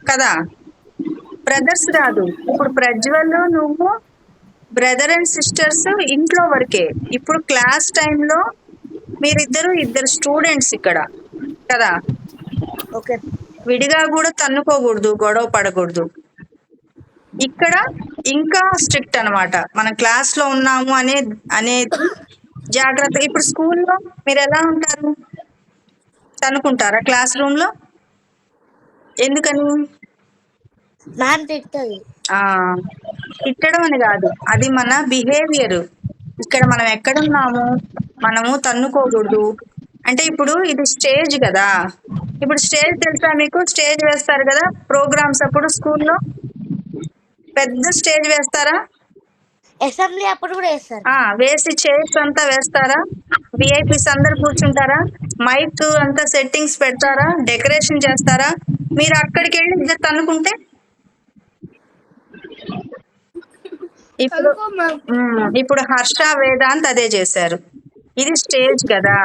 కదా, బ్రదర్స్ కాదు. ఇప్పుడు ప్రజ్వల్ నువ్వు బ్రదర్ అండ్ సిస్టర్స్ ఇంట్లో వరకే. ఇప్పుడు క్లాస్ టైంలో ఇద్దరు స్టూడెంట్స్ ఇక్కడ కదా. ఓకే. విడిగా కూడా తన్నుకోకూడదు, గొడవ పడకూడదు. ఇక్కడ ఇంకా స్ట్రిక్ట్ అన్నమాట. మనం క్లాస్ లో ఉన్నాము అనేది జాగ్రత్త. ఇప్పుడు స్కూల్లో మీరు ఎలా ఉంటారు? తన్నుకుంటారా క్లాస్ రూమ్ లో? ఎందుకని? మ్యామ్ తిట్టది. తిట్టడం అని కాదు, అది మన బిహేవియర్. ఇక్కడ మనం ఎక్కడున్నాము, మనము తన్నుకోకూడదు. అంటే ఇప్పుడు ఇది స్టేజ్ కదా. ఇప్పుడు స్టేజ్ తెలుసా మీకు? స్టేజ్ వేస్తారు కదా ప్రోగ్రామ్స్ అప్పుడు స్కూల్లో, పెద్ద స్టేజ్ వేస్తారా? అసెంబ్లీ అప్పుడు కూడా వేస్తారు. వేసి చైర్స్ అంతా వేస్తారా? విఐపీస్ అందరు కూర్చుంటారా? మైక్ అంతా సెట్టింగ్స్ పెడతారా? డెకరేషన్ చేస్తారా? మీరు అక్కడికి వెళ్ళి ఇద్దరు తన్నుకుంటే ఇప్పుడు హర్ష, వేదాంత్ అదే చేశారు. ఇది స్టేజ్ కదా,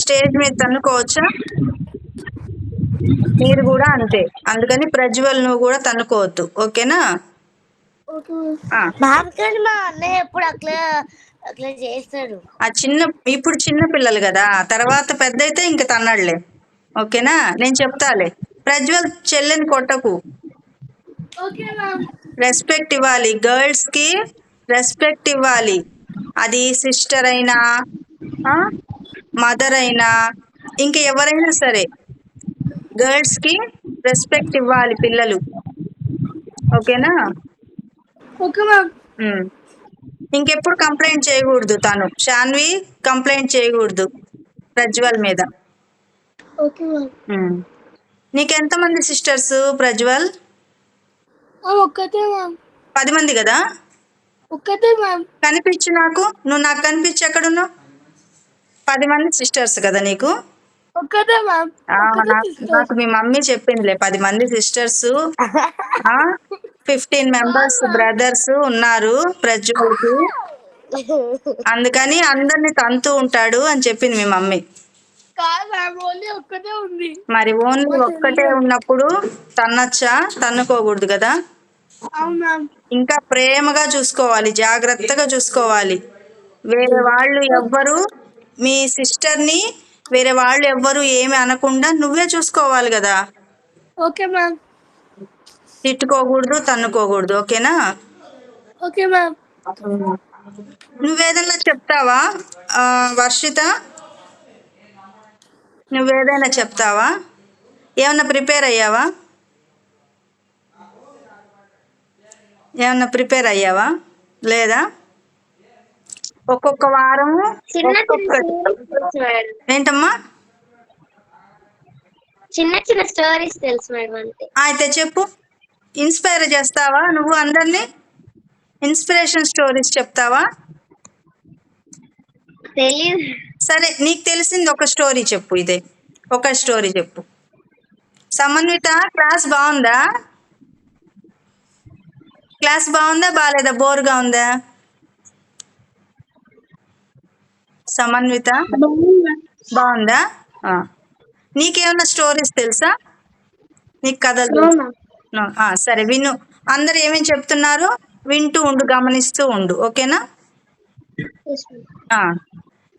స్టేజ్ మీద తన్నుకోవచ్చా? మీరు కూడా అంతే. అందుకని ప్రజ్వల్ నువ్వు కూడా తన్నుకోవద్దు. ఓకేనా? మ్యామ్ కానీ మా అన్నయ్య ఎప్పుడు అట్లా చేస్తాడు. ఇప్పుడు చిన్న పిల్లలు కదా, తర్వాత పెద్ద అయితే ఇంక తన్నడులే. ఓకేనా? నేను చెప్తాలే. ప్రజ్వల్ చెల్లెని కొట్టకు, రెస్పెక్ట్ ఇవ్వాలి. గర్ల్స్ కి రెస్పెక్ట్ ఇవ్వాలి. అది సిస్టర్ అయినా, మదర్ అయినా, ఇంకా ఎవరైనా సరే గర్ల్స్ కి రెస్పెక్ట్ ఇవ్వాలి పిల్లలు. ఓకేనా? ఇంకెప్పుడు కంప్లైంట్ చేయకూడదు. తను శాన్వి కంప్లైంట్ చేయకూడదు ప్రజ్వల్ మీద. నీకెంతమంది సిస్టర్స్ ప్రజ్వల్? 10 మంది కదా. కనిపించు నాకు, నువ్వు నాకు కనిపించి ఎక్కడున్నావు? 10 మంది సిస్టర్స్ కదా నీకు? నాకు మీ మమ్మీ చెప్పిందిలే, 10 మంది సిస్టర్స్, 15 మెంబర్స్ బ్రదర్స్ ఉన్నారు ప్రజ్వల్ కి, అందుకని అందరిని తంతూ ఉంటాడు అని చెప్పింది మీ మమ్మీ. మరి ఓన్లీ ఒక్కటే ఉన్నప్పుడు తన్నచ్చా? తన్నుకోకూడదు కదా. ఇంకా ప్రేమగా చూసుకోవాలి, జాగ్రత్తగా చూసుకోవాలి. వేరే వాళ్ళు ఎవ్వరు మీ సిస్టర్ ని వేరే వాళ్ళు ఎవ్వరు ఏమి అనకుండా నువ్వే చూసుకోవాలి కదా. Okay ma'am. తిట్టుకోకూడదు, తన్నుకోకూడదు. ఓకేనా? Okay ma'am. నువ్వేదైనా చెప్తావా వర్షిత? నువ్వేదైనా చెప్తావా? ఏమన్నా ప్రిపేర్ అయ్యావా? లేదా? ఒక్కొక్క వారము ఏంటమ్మా? చిన్న స్టోరీస్ తెలుసు మేడం. అంటే అయితే చెప్పు. ఇన్స్పైర్ చేస్తావా నువ్వు అందరినీ? ఇన్స్పిరేషన్ స్టోరీస్ చెప్తావా? తెలియదు. సరే, నీకు తెలిసింది ఒక స్టోరీ చెప్పు. ఇదే ఒక స్టోరీ చెప్పు. సమన్విత, క్లాస్ బాగుందా? క్లాస్ బాగుందా బాగాలేదా? బోర్గా ఉందా? సమన్విత బాగుందా? నీకేమన్నా స్టోరీస్ తెలుసా? నీకు కథలు తెలుసా? సరే విను. అందరు ఏమేమి చెప్తున్నారు వింటూ ఉండు, గమనిస్తూ ఉండు. ఓకేనా?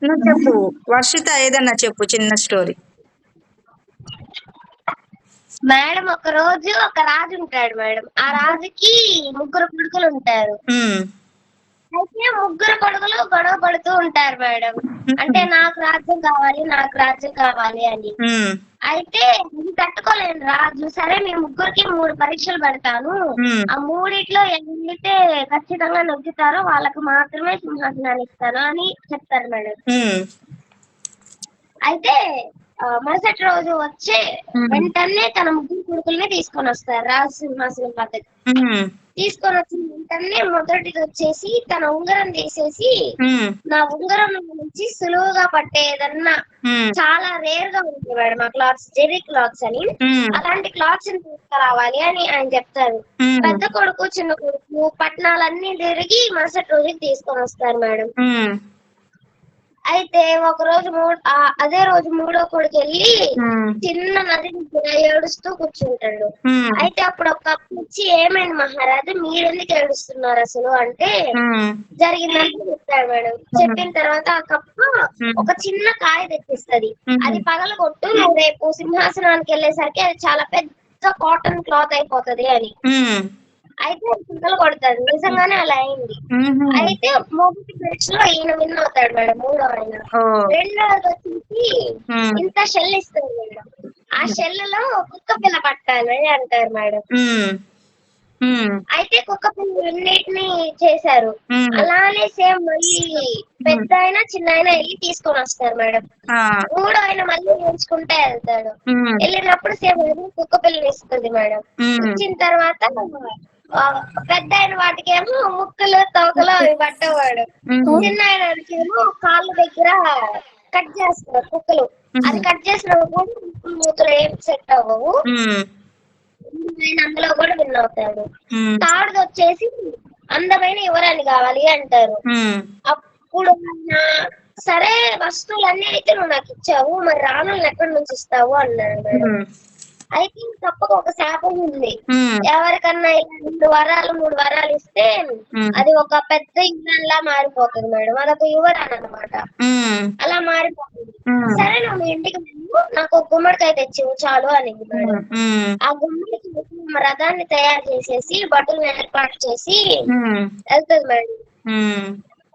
నువ్వు చెప్పు వర్షిత, ఏదన్నా చెప్పు చిన్న స్టోరీ. మేడం, ఒక రోజు ఒక రాజు ఉంటాడు మేడం. ఆ రాజుకి 3 కొడుకులు ఉంటారు. అయితే 3 కొడుకులు గొడవ పడుతూ ఉంటారు మేడం. అంటే నాకు రాజ్యం కావాలి, నాకు రాజ్యం కావాలి అని. అయితే ఇది తట్టుకోలేను రాజు. సరే, మీ 3కి 3 పరీక్షలు పెడతాను. ఆ 3 ఎవరైతే ఖచ్చితంగా నొక్కుతారో వాళ్ళకు మాత్రమే సింహాసనాన్ని ఇస్తాను అని చెప్తారు మేడం. అయితే మరుసటి రోజు వచ్చే వెంటనే తన 3 కొడుకుల్ని తీసుకొని వస్తారు రాజు సింహాసనం పద్ధతి. తీసుకొని వచ్చిన వెంటనే మొదటిది వచ్చేసి తన ఉంగరం తీసేసి, నా ఉంగరం నుంచి సులువుగా పట్టేదన్నా చాలా రేర్ గా ఉంటుంది మేడం ఆ క్లాత్స్, జెరీ క్లాత్స్ అని, అలాంటి క్లాత్స్ తీసుకురావాలి అని ఆయన చెప్తారు. పెద్ద కొడుకు చిన్న కొడుకు పట్టణాలన్నీ తిరిగి మరుసటి రోజుకి తీసుకొని వస్తారు మేడం. అయితే ఒక రోజు అదే రోజు 3వ కొడుకు వెళ్ళి చిన్న నది ఏడుస్తూ కూర్చుంటాడు. అయితే అప్పుడు ఒక కప్పు ఇచ్చి, ఏమైంది మహారాజు, మీరెందుకు ఏడుస్తున్నారు అసలు అంటే జరిగిందంటే చెప్తాడు మేడం. చెప్పిన తర్వాత ఆ కప్పు ఒక చిన్న కాయ తెచ్చిస్తుంది. అది పగలగొట్టు, నువ్వు రేపు సింహాసనానికి వెళ్ళేసరికి అది చాలా పెద్ద కాటన్ క్లాత్ అయిపోతది అని. అయితే చింతలు కొడతాడు. నిజంగానే అలా అయింది. అయితే మొదటి పరీక్షలో ఈయన విన్ అవుతాడు మేడం, 3వ ఆయన. 2వది వచ్చేసి ఇంత షెల్ ఇస్తుంది మేడం. ఆ షెల్లో కుక్క పిల్ల పట్టాలి అంటారు మేడం. అయితే కుక్క పిల్లన్నిటిని చేశారు. అలానే సేమ్ మళ్ళీ పెద్ద అయినా చిన్న అయినా వెళ్ళి తీసుకొని వస్తారు మేడం. 3వ ఆయన మళ్ళీ నేర్చుకుంటే వెళ్తాడు. వెళ్ళినప్పుడు సేమ్ కుక్క పిల్లని ఇస్తుంది మేడం. ఇచ్చిన తర్వాత పెద్ద అయిన వాటికేమో ముక్కలు తోకలు అవి పట్టేవాడు. చిన్న ఆయనకేమో కాళ్ళ దగ్గర కట్ చేస్తారు కుక్కలు. అది కట్ చేసినప్పుడు కూడా ముక్కలు మూతలు ఏం సెట్ అవ్వవు. అందులో కూడా విన్ అవుతాడు. 3rd వచ్చేసి అందమైన యువరాణి కావాలి అంటారు. అప్పుడు సరే, వస్తువులన్నీ అయితే నువ్వు నాకు ఇచ్చావు, మరి రాణులను ఎక్కడి నుంచి ఇస్తావు అన్నాడు మేడం. అయితే తప్పక ఒక శాపం ఉంది. ఎవరికన్నా 2 వరాలు 3 వరాలు ఇస్తే అది ఒక పెద్ద యువరాణిలా మారిపోతుంది మేడం. అదొక యువరాణి అన్నమాట. అలా మారిపోతుంది. సరే, నువ్వు మీ ఇంటికి నాకు ఒక గుమ్మడికాయ తెచ్చివు చాలు అనింది మేడం. ఆ గుమ్మడికాయ రథాన్ని తయారు చేసేసి బట్టలను ఏర్పాటు చేసి వెళ్తుంది మేడం.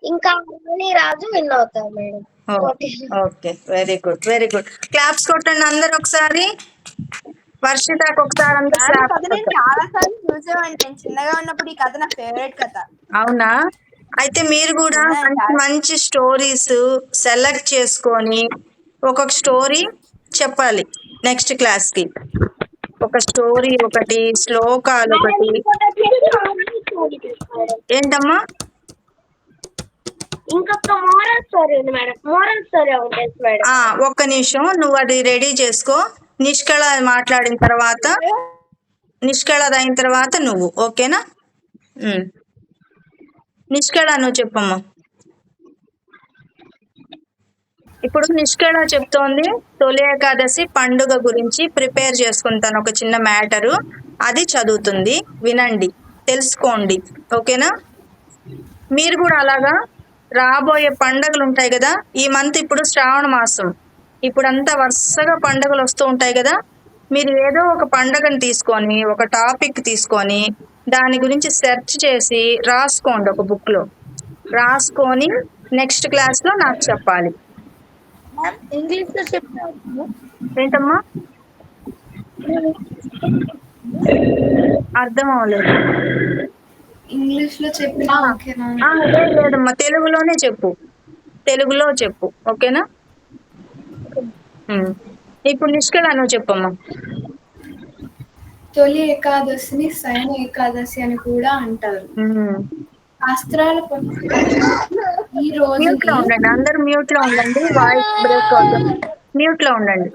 ఇంకా రాజు విన్ అవుతారు madam. Okay, very good, very good. Claps కొట్టండి అందరు ఒకసారి. వర్షితకు ఒకసారి అందరు చాలా సార్లు చూసామంటే చిన్నగా ఉన్నప్పుడు ఈ కథ నా ఫేవరెట్ కథ. అవునా? అయితే మీరు కూడా మంచి మంచి స్టోరీస్ సెలెక్ట్ చేసుకొని ఒక్కొక్క స్టోరీ చెప్పాలి నెక్స్ట్ క్లాస్ కి. ఒక స్టోరీ ఒకటి, శ్లోకాలు ఒకటి. ఏంటమ్మా? ఇంకొక మోరల్ స్టోరీ ఉంది మేడం. మోరల్ స్టోరీ ఉంటుంది మేడం. ఒక్క నిమిషం, నువ్వు అది రెడీ చేసుకో. నిష్కళ మాట్లాడిన తర్వాత, నిష్కళ అయిన తర్వాత నువ్వు. ఓకేనా? నిష్కళ నువ్వు చెప్పమ్మా. ఇప్పుడు నిష్కళ చెప్తోంది తొలి ఏకాదశి పండుగ గురించి ప్రిపేర్ చేసుకుంటాను. ఒక చిన్న మ్యాటరు అది చదువుతుంది, వినండి, తెలుసుకోండి. ఓకేనా? మీరు కూడా అలాగా రాబోయే పండుగలు ఉంటాయి కదా. ఈ మంత్ ఇప్పుడు శ్రావణ మాసం, ఇప్పుడంతా వరుసగా పండుగలు వస్తూ ఉంటాయి కదా. మీరు ఏదో ఒక పండుగను తీసుకొని, ఒక టాపిక్ తీసుకొని దాని గురించి సెర్చ్ చేసి రాసుకోండి. ఒక బుక్లో రాసుకొని నెక్స్ట్ క్లాస్లో నాకు చెప్పాలి. ఇంగ్లీష్ లో చెప్తాను. ఏంటమ్మా? అర్థం అవ్వలేదు. ఇంగ్లీష్ లో చెప్పినా ఓకేనా? లేదమ్మా, తెలుగులోనే చెప్పు, తెలుగులో చెప్పు. ఓకేనా? ఇప్పుడు నిష్కళ నువ్వు చెప్పమ్మా. తొలి ఏకాదశిని శయన ఏకాదశి అని కూడా అంటారు. శాస్త్రాల ఈ రోజు మ్యూట్ లో ఉండండి, అందరు మ్యూట్ లో ఉండండి, వాయిస్ బ్రేక్ అవుతుంది. మ్యూట్ లో ఉండండి.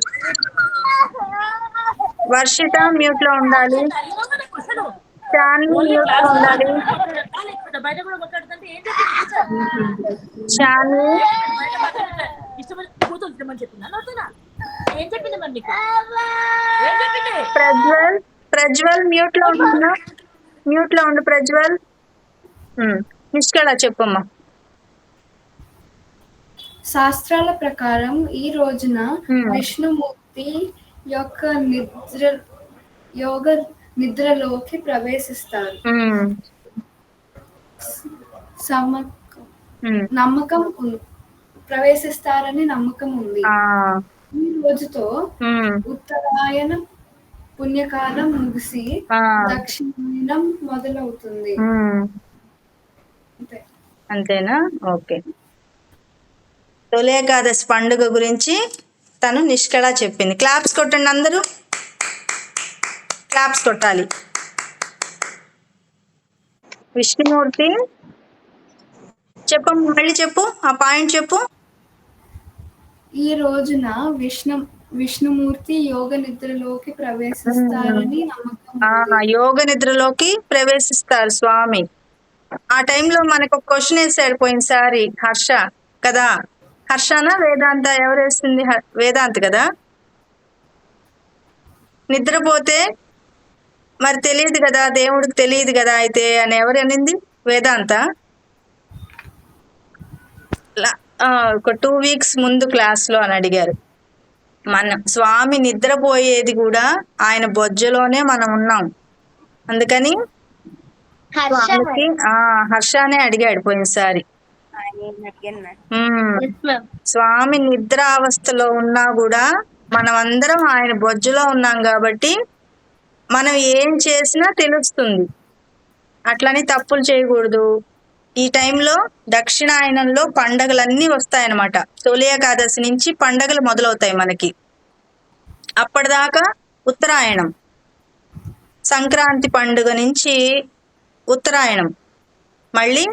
వర్షిత మ్యూట్ లో ఉండాలి, చాని మ్యూట్ లో ఉండాలి, చాని ప్రజ్వల్, ప్రజ్వల్ మ్యూట్ లో ఉంటున్నా, మ్యూట్ లో ఉండు ప్రజ్వల్. నిష్కళ చెప్పమ్మా. శాస్త్రాల ప్రకారం ఈ రోజున విష్ణుమూర్తి యొక్క నిద్రలోకి ప్రవేశిస్తారు. నమ్మకం ప్రవేశిస్తారని నమ్మకం ఉంది. ఈ రోజుతో ఉత్తరాయణ పుణ్యకాలం ముగిసి దక్షిణాయనం మొదలవుతుంది. అంతేనా? ఓకే. తొలి ఏకాదశి పండుగ గురించి తను నిష్కళ చెప్పింది. క్లాప్స్ కొట్టండి, అందరూ క్లాప్స్ కొట్టాలి. విష్ణుమూర్తి చెప్పమ్మా, మళ్ళీ చెప్పు, ఆ పాయింట్ చెప్పు. ఈ రోజున విష్ణుమూర్తి యోగ నిద్రలోకి ప్రవేశిస్తారని నమ్మకం. యోగ నిద్రలోకి ప్రవేశిస్తారు స్వామి. ఆ టైంలో మనకు ఒక క్వశ్చన్ వేసాడు పోయినసారి, హర్ష కదా, హర్షనా వేదాంత, ఎవరు వేస్తుంది? వేదాంత్ కదా. నిద్రపోతే మరి తెలియదు కదా, దేవుడికి తెలియదు కదా అయితే అని ఎవరు అనింది? వేదాంత. ఒక 2 weeks ముందు క్లాస్లో అని అడిగారు. మన స్వామి నిద్రపోయేది కూడా ఆయన బొజ్జలోనే మనం ఉన్నాం, అందుకని స్వామికి హర్షనే అడిగాడు పోయినసారి. స్వామి నిద్రావస్థలో ఉన్నా కూడా మనం అందరం ఆయన బొజ్జలో ఉన్నాం కాబట్టి మనం ఏం చేసినా తెలుస్తుంది. అట్లని తప్పులు చేయకూడదు. ఈ టైంలో దక్షిణాయనంలో పండగలన్నీ వస్తాయన్నమాట. తొలి ఏకాదశి నుంచి పండగలు మొదలవుతాయి మనకి. అప్పటిదాకా ఉత్తరాయణం, సంక్రాంతి పండుగ నుంచి ఉత్తరాయణం, మళ్ళీ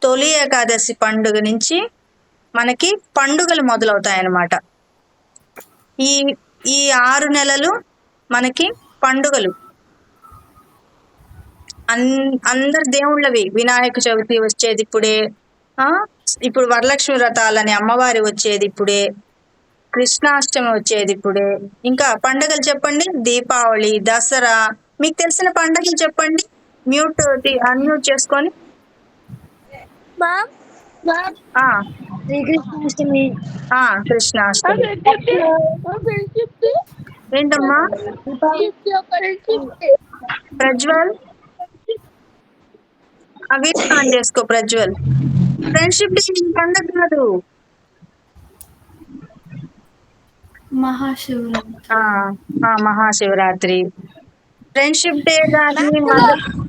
తొలి ఏకాదశి పండుగ నుంచి మనకి పండుగలు మొదలవుతాయన్నమాట. ఈ 6 నెలలు మనకి పండుగలు. అందరు దేవుళ్ళవి. వినాయక చవితి వచ్చేది ఇప్పుడే, ఇప్పుడు వరలక్ష్మి వ్రతాలని అమ్మవారి వచ్చేది ఇప్పుడే, కృష్ణాష్టమి వచ్చేది ఇప్పుడే. ఇంకా పండుగలు చెప్పండి. దీపావళి, దసరా, మీకు తెలిసిన పండుగలు చెప్పండి. మ్యూట్ అన్మ్యూట్ చేసుకొని. శ్రీకృష్ణాష్టమి. కృష్ణాష్టమి ఏంటమ్మా? ప్రజ్వల్ అవి ఆన్ చేసుకో ప్రజ్వల్. ఫ్రెండ్షిప్ డే పండుగ కాదు, మహాశివరాత్రి. ఫ్రెండ్షిప్ డే కానీ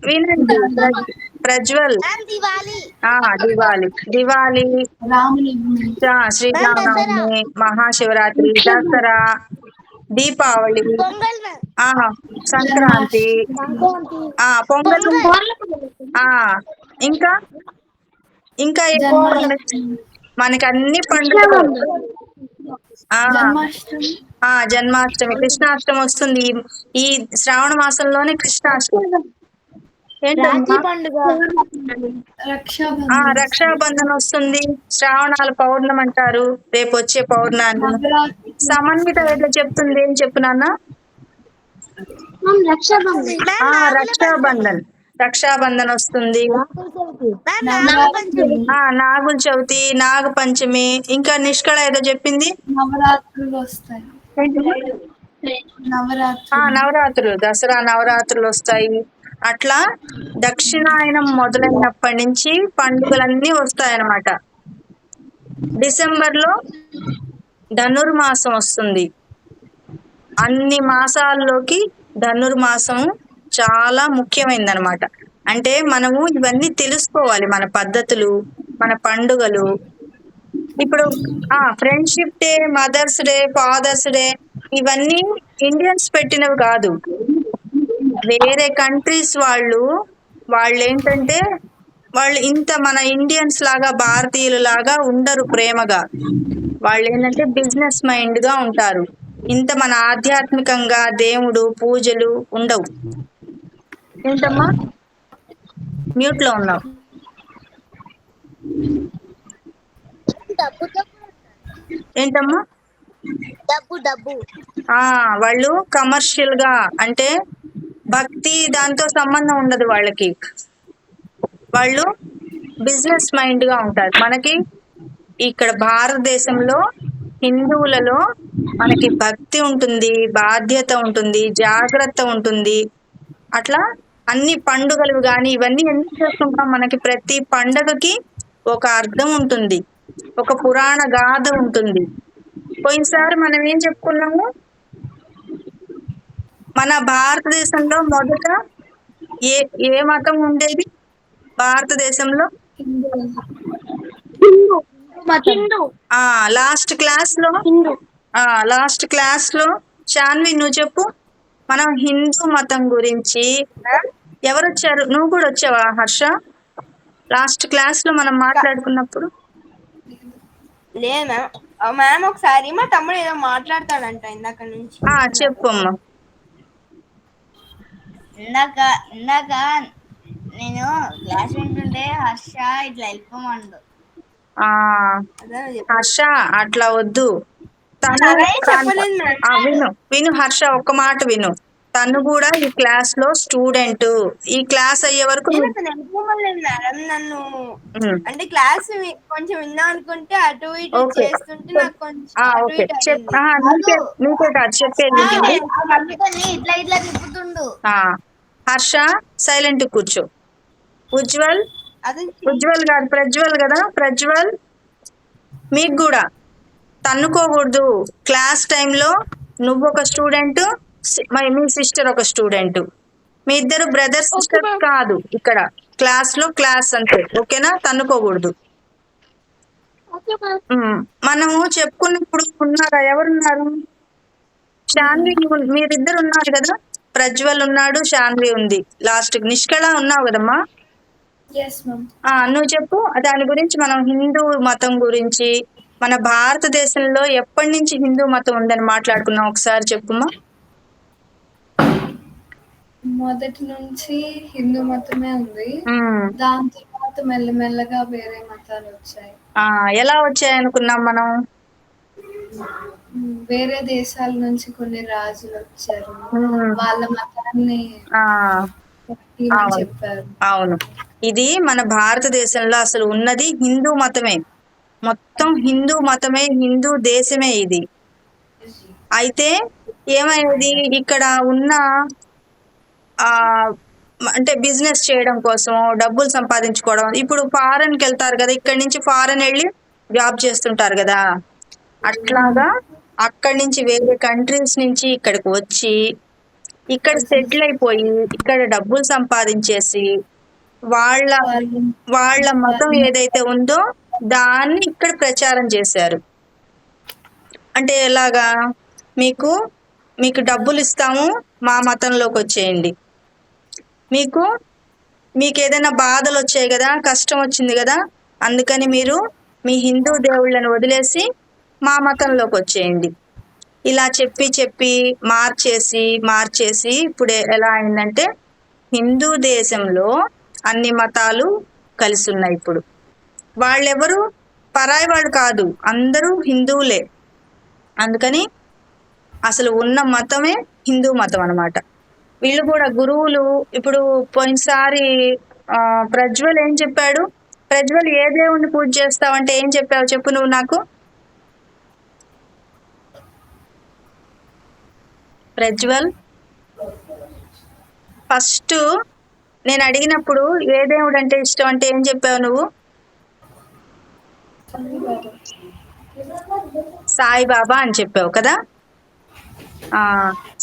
వినండి ప్రజ్వల్. దివాలి, శ్రీరామనవమి, మహాశివరాత్రి, దసరా, దీపావళి, సంక్రాంతి, పొంగల్, ఇంకా మనకి అన్ని పండుగలు. జన్మాష్టమి, కృష్ణాష్టమి వస్తుంది ఈ శ్రావణ మాసంలోనే. కృష్ణాష్టమి రక్షాబంధన్ వస్తుంది. శ్రావణాల పౌర్ణమి అంటారు, రేపు వచ్చే పౌర్ణాన్ని. సమన్విత ఎట్లా చెప్తుంది? ఏం చెప్పు నాన్న? రక్షాబంధన్ వస్తుంది, నాగుల చవితి, నాగ పంచమి, ఇంకా నిష్కళ ఏదో చెప్పింది, నవరాత్రులు వస్తాయి. నవరాత్రులు, దసరా నవరాత్రులు వస్తాయి. అట్లా దక్షిణాయనం మొదలైనప్పటి నుంచి పండుగలన్నీ వస్తాయన్నమాట. డిసెంబర్లో ధనుర్మాసం వస్తుంది. అన్ని మాసాల్లోకి ధనుర్మాసం చాలా ముఖ్యమైనదన్నమాట. అంటే మనము ఇవన్నీ తెలుసుకోవాలి, మన పద్ధతులు, మన పండుగలు. ఇప్పుడు friendship day, mother's day, father's day ఇవన్నీ ఇండియన్స్ పెట్టినవి కాదు. వేరే కంట్రీస్ వాళ్ళు ఏంటంటే వాళ్ళు ఇంత మన ఇండియన్స్ లాగా భారతీయులు లాగా ఉండరు ప్రేమగా. వాళ్ళు ఏంటంటే బిజినెస్ మైండ్ గా ఉంటారు. ఇంత మన ఆధ్యాత్మికంగా దేవుడు పూజలు ఉండవు. ఏంటమ్మా మ్యూట్ లో ఉన్నావు? డబ్బు ఏంటమ్మా? డబ్బు డబ్బు వాళ్ళు కమర్షియల్ గా అంటే భక్తి దాంతో సంబంధం ఉండదు వాళ్ళకి. వాళ్ళు బిజినెస్ మైండ్ గా ఉంటారు. మనకి ఇక్కడ భారతదేశంలో హిందువులలో మనకి భక్తి ఉంటుంది, బాధ్యత ఉంటుంది, జాగ్రత్త ఉంటుంది. అట్లా అన్ని పండుగలు కానీ ఇవన్నీ ఎందుకు చేసుకుంటాం? మనకి ప్రతి పండగకి ఒక అర్థం ఉంటుంది, ఒక పురాణ గాథ ఉంటుంది. పోయినసారి మనం ఏం చెప్పుకున్నాము? మన భారతదేశంలో మొదట ఏ ఏ మతం ఉండేది భారతదేశంలో? లాస్ట్ క్లాస్ లో శాన్వి నువ్వు చెప్పు. మనం హిందూ మతం గురించి ఎవరు వచ్చారు? నువ్వు కూడా వచ్చావా హర్ష? లాస్ట్ క్లాస్ లో మనం మాట్లాడుకున్నప్పుడు. లేదు మ్యామ్ ఒకసారి మా తమ్ముడు ఏదో మాట్లాడతాడంట ఇందాక నుంచి. చెప్పు అమ్మా. ఇందాక నేను క్లాస్ వింటుంటే హర్ష ఇట్లా వెళ్ళిపోమండు. హర్ష అట్లా వద్దు. విను హర్ష, ఒక్క మాట విను. తను కూడా ఈ క్లాస్ లో స్టూడెంట్. ఈ క్లాస్ అయ్యే వరకు నన్ను అంటే క్లాస్ కొంచెం విన్నా అనుకుంటే అటు ఇటు చేస్తుంటే నాకు కొంచెం చెప్పేది. ఇట్లా ఇట్లా తిప్పుతుండు. హర్ష సైలెంట్ కూర్చో. ఉజ్వల్ కాదు ప్రజ్వల్ కదా, ప్రజ్వల్ మీకు కూడా తన్నుకోకూడదు. క్లాస్ టైంలో నువ్వు ఒక స్టూడెంట్, మీ సిస్టర్ ఒక స్టూడెంట్. మీ ఇద్దరు బ్రదర్ సిస్టర్ కాదు. ఇక్కడ క్లాస్ లో క్లాస్ అంతే, ఓకేనా? తన్నుకోకూడదు. మనము చెప్పుకున్నప్పుడు ఉన్నారా? ఎవరున్నారు? శాన్వి, మీరిద్దరు ఉన్నారు కదా. ప్రజ్వల్ ఉన్నాడు, శాన్వి ఉంది. లాస్ట్ నిష్కళ ఉన్నావు కదమ్మా. నువ్వు చెప్పు దాని గురించి. మనం హిందూ మతం గురించి, మన భారతదేశంలో ఎప్పటి నుంచి హిందూ మతం ఉందని మాట్లాడుకున్నాం. ఒకసారి చెప్పుమా. మొదటి నుంచి హిందూ మతమే ఉంది. దాని తర్వాత మెల్లమెల్లగా వేరే మతాలు వచ్చాయి. ఎలా వచ్చాయి అనుకున్నాం మనం? వేరే దేశాల నుంచి కొన్ని రాజులు వచ్చారు, వాళ్ళ మతాన్ని చెప్పారు. అవును, ఇది మన భారతదేశంలో అసలు ఉన్నది హిందూ మతమే. మొత్తం హిందూ మతమే, హిందూ దేశమే ఇది. అయితే ఏమైంది, ఇక్కడ ఉన్న అంటే బిజినెస్ చేయడం కోసం, డబ్బులు సంపాదించుకోవడం. ఇప్పుడు ఫారెన్కి వెళ్తారు కదా, ఇక్కడి నుంచి ఫారెన్ వెళ్ళి జాబ్ చేస్తుంటారు కదా. అట్లాగా అక్కడి నుంచి వేరే కంట్రీస్ నుంచి ఇక్కడికి వచ్చి ఇక్కడ సెటిల్ అయిపోయి ఇక్కడ డబ్బులు సంపాదించేసి వాళ్ళ మతం ఏదైతే ఉందో దాన్ని ఇక్కడ ప్రచారం చేశారు. అంటే ఎలాగా? మీకు డబ్బులు ఇస్తాము, మా మతంలోకి వచ్చేయండి. మీకు ఏదైనా బాధలు వచ్చాయి కదా, కష్టం వచ్చింది కదా, అందుకని మీరు మీ హిందూ దేవుళ్ళని వదిలేసి మా మతంలోకి వచ్చేయండి. ఇలా చెప్పి మార్చేసి ఇప్పుడు ఎలా అయిందంటే హిందూ దేశంలో అన్ని మతాలు కలిసి ఉన్నాయి. ఇప్పుడు వాళ్ళెవరు పరాయి వాళ్ళు కాదు, అందరూ హిందువులే. అందుకని అసలు ఉన్న మతమే హిందూ మతం అన్నమాట. వీళ్ళు కూడా గురువులు. ఇప్పుడు పోయినసారి ప్రజ్వల్ ఏం చెప్పాడు? ప్రజ్వల్ ఏ దేవుణ్ణి పూజ చేస్తావంటే ఏం చెప్పావు చెప్పు నువ్వు నాకు. ప్రజ్వల్ ఫస్ట్ నేను అడిగినప్పుడు ఏ దేవుడు అంటే ఇష్టం అంటే ఏం చెప్పావు నువ్వు? సాయిబాబా అని చెప్పావు కదా.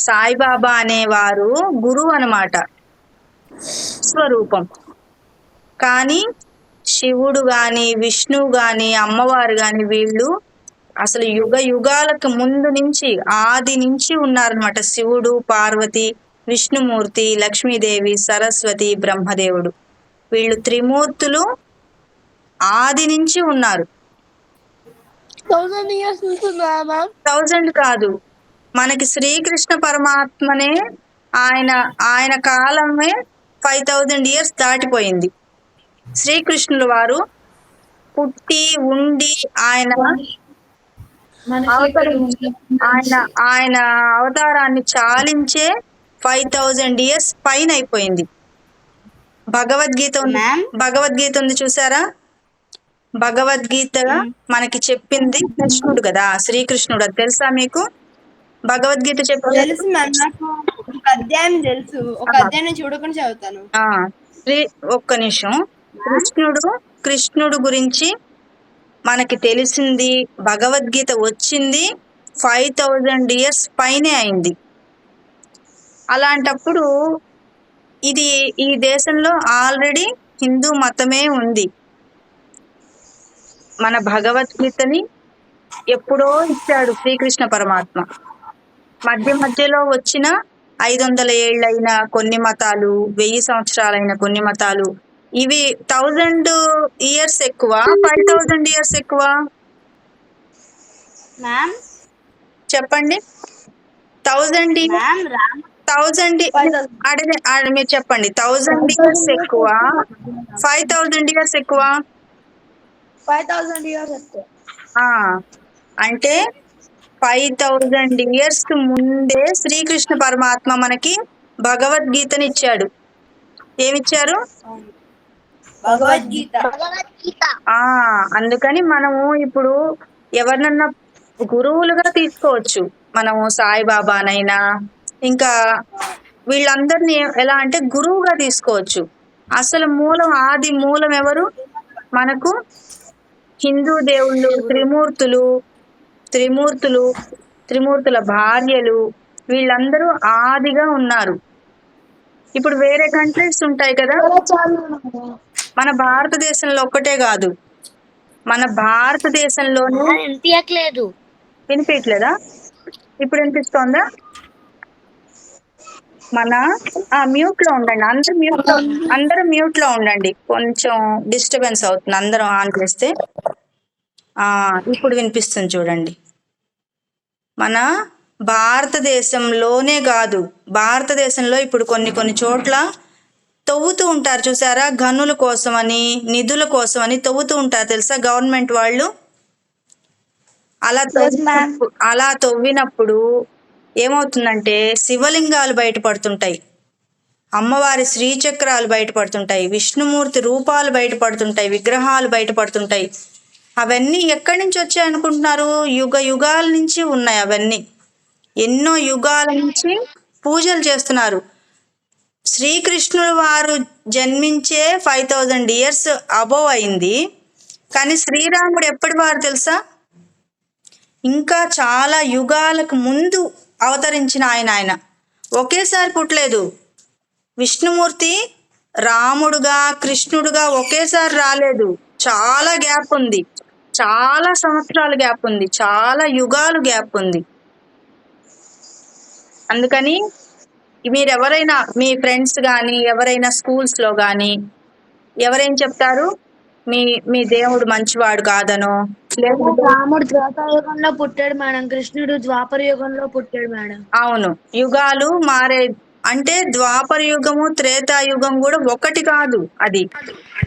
సాయిబాబా అనేవారు గురువు అన్నమాట, స్వరూపం. కానీ శివుడు గాని, విష్ణువు గాని, అమ్మవారు గాని వీళ్ళు అసలు యుగాలకు ముందు నుంచి, ఆది నుంచి ఉన్నారనమాట. శివుడు, పార్వతి, విష్ణుమూర్తి, లక్ష్మీదేవి, సరస్వతి, బ్రహ్మదేవుడు వీళ్ళు త్రిమూర్తులు ఆది నుంచి ఉన్నారు. 1000 years ఉంటుందా మ్యామ్? 1000 కాదు, మనకి శ్రీకృష్ణ పరమాత్మనే ఆయన కాలమే 5000 years దాటిపోయింది. శ్రీకృష్ణుల వారు పుట్టి ఉండి ఆయన అవతారాన్ని చాలించే 5000 years పైన అయిపోయింది. భగవద్గీత ఉంది చూసారా? భగవద్గీత మనకి చెప్పింది కృష్ణుడు కదా, శ్రీకృష్ణుడు. అది తెలుసా మీకు? భగవద్గీత తెలుసు మ్యామ్, నాకు ఒక అధ్యాయం తెలుసు, ఒక అధ్యాయం చూడకుండా చదువుతాను. ఒక్క నిమిషం. కృష్ణుడు గురించి మనకి తెలిసింది, భగవద్గీత వచ్చింది 5000 years పైనే అయింది. అలాంటప్పుడు ఈ దేశంలో ఆల్రెడీ హిందూ మతమే ఉంది. మన భగవద్గీతని ఎప్పుడో ఇచ్చాడు శ్రీకృష్ణ పరమాత్మ. మధ్యలో వచ్చిన 500 ఏళ్ళైన కొన్ని మతాలు, 1000 సంవత్సరాలైన కొన్ని మతాలు, ఇవి 1000 years ఎక్కువ, 5000 years ఎక్కువ? చెప్పండి. 1000 మీరు చెప్పండి. 1000 years ఎక్కువ, 5000 years ఎక్కువ? 5000 years ఎక్కువ. అంటే 5000 years ముందే శ్రీకృష్ణ పరమాత్మ మనకి భగవద్గీతని ఇచ్చాడు. ఏమిచ్చారు? భగవద్గీత. అందుకని మనము ఇప్పుడు ఎవరినన్నా గురువులుగా తీసుకోవచ్చు. మనము సాయిబాబానైనా, ఇంకా వీళ్ళందరినీ ఎలా అంటే గురువుగా తీసుకోవచ్చు. అసలు ఆది మూలం ఎవరు? మనకు హిందూ దేవుళ్ళు త్రిమూర్తుల భార్యలు, వీళ్ళందరూ ఆదిగా ఉన్నారు. ఇప్పుడు వేరే కంట్రీస్ ఉంటాయి కదా, మన భారతదేశంలో ఒక్కటే కాదు, మన భారతదేశంలోనే వినిపించలేదా? ఇప్పుడు వినిపిస్తోందా? మ్యూట్ లో ఉండండి, అందరూ మ్యూట్ లో ఉండండి, కొంచెం డిస్టర్బెన్స్ అవుతుంది. అందరం ఆన్ చేస్తే ఇప్పుడు వినిపిస్తుంది చూడండి. మన భారతదేశంలోనే కాదు, భారతదేశంలో ఇప్పుడు కొన్ని చోట్ల తవ్వుతూ ఉంటారు చూసారా, గనుల కోసమని, నిధుల కోసమని తవ్వుతూ ఉంటారు తెలుసా గవర్నమెంట్ వాళ్ళు. అలా తవ్వినప్పుడు ఏమవుతుందంటే శివలింగాలు బయటపడుతుంటాయి, అమ్మవారి శ్రీచక్రాలు బయటపడుతుంటాయి, విష్ణుమూర్తి రూపాలు బయటపడుతుంటాయి, విగ్రహాలు బయటపడుతుంటాయి. అవన్నీ ఎక్కడి నుంచి వచ్చాయి అనుకుంటున్నారు? యుగాల నుంచి ఉన్నాయి. అవన్నీ ఎన్నో యుగాల నుంచి పూజలు చేస్తున్నారు. శ్రీకృష్ణుడు వారు జన్మించే 5000 years అబోవ్ అయింది. కానీ శ్రీరాముడు ఎప్పటి వారు తెలుసా? ఇంకా చాలా యుగాలకు ముందు అవతరించిన ఆయన ఒకేసారి పుట్టలేదు. విష్ణుమూర్తి రాముడుగా కృష్ణుడుగా ఒకేసారి రాలేదు. చాలా గ్యాప్ ఉంది, చాలా సంవత్సరాల గ్యాప్ ఉంది, చాలా యుగాలు గ్యాప్ ఉంది. అందుకని మీరు ఎవరైనా, మీ ఫ్రెండ్స్ కానీ ఎవరైనా స్కూల్స్లో కానీ ఎవరేం చెప్తారు, మీ దేవుడు మంచివాడు కాదనో, రాముడు త్రేతాయుగంలో పుట్టాడు మేడం, కృష్ణుడు ద్వాపర యుగంలో పుట్టాడు మేడం. అవును, యుగాలు మారే. అంటే ద్వాపర యుగము త్రేతాయుగం కూడా ఒకటి కాదు. అది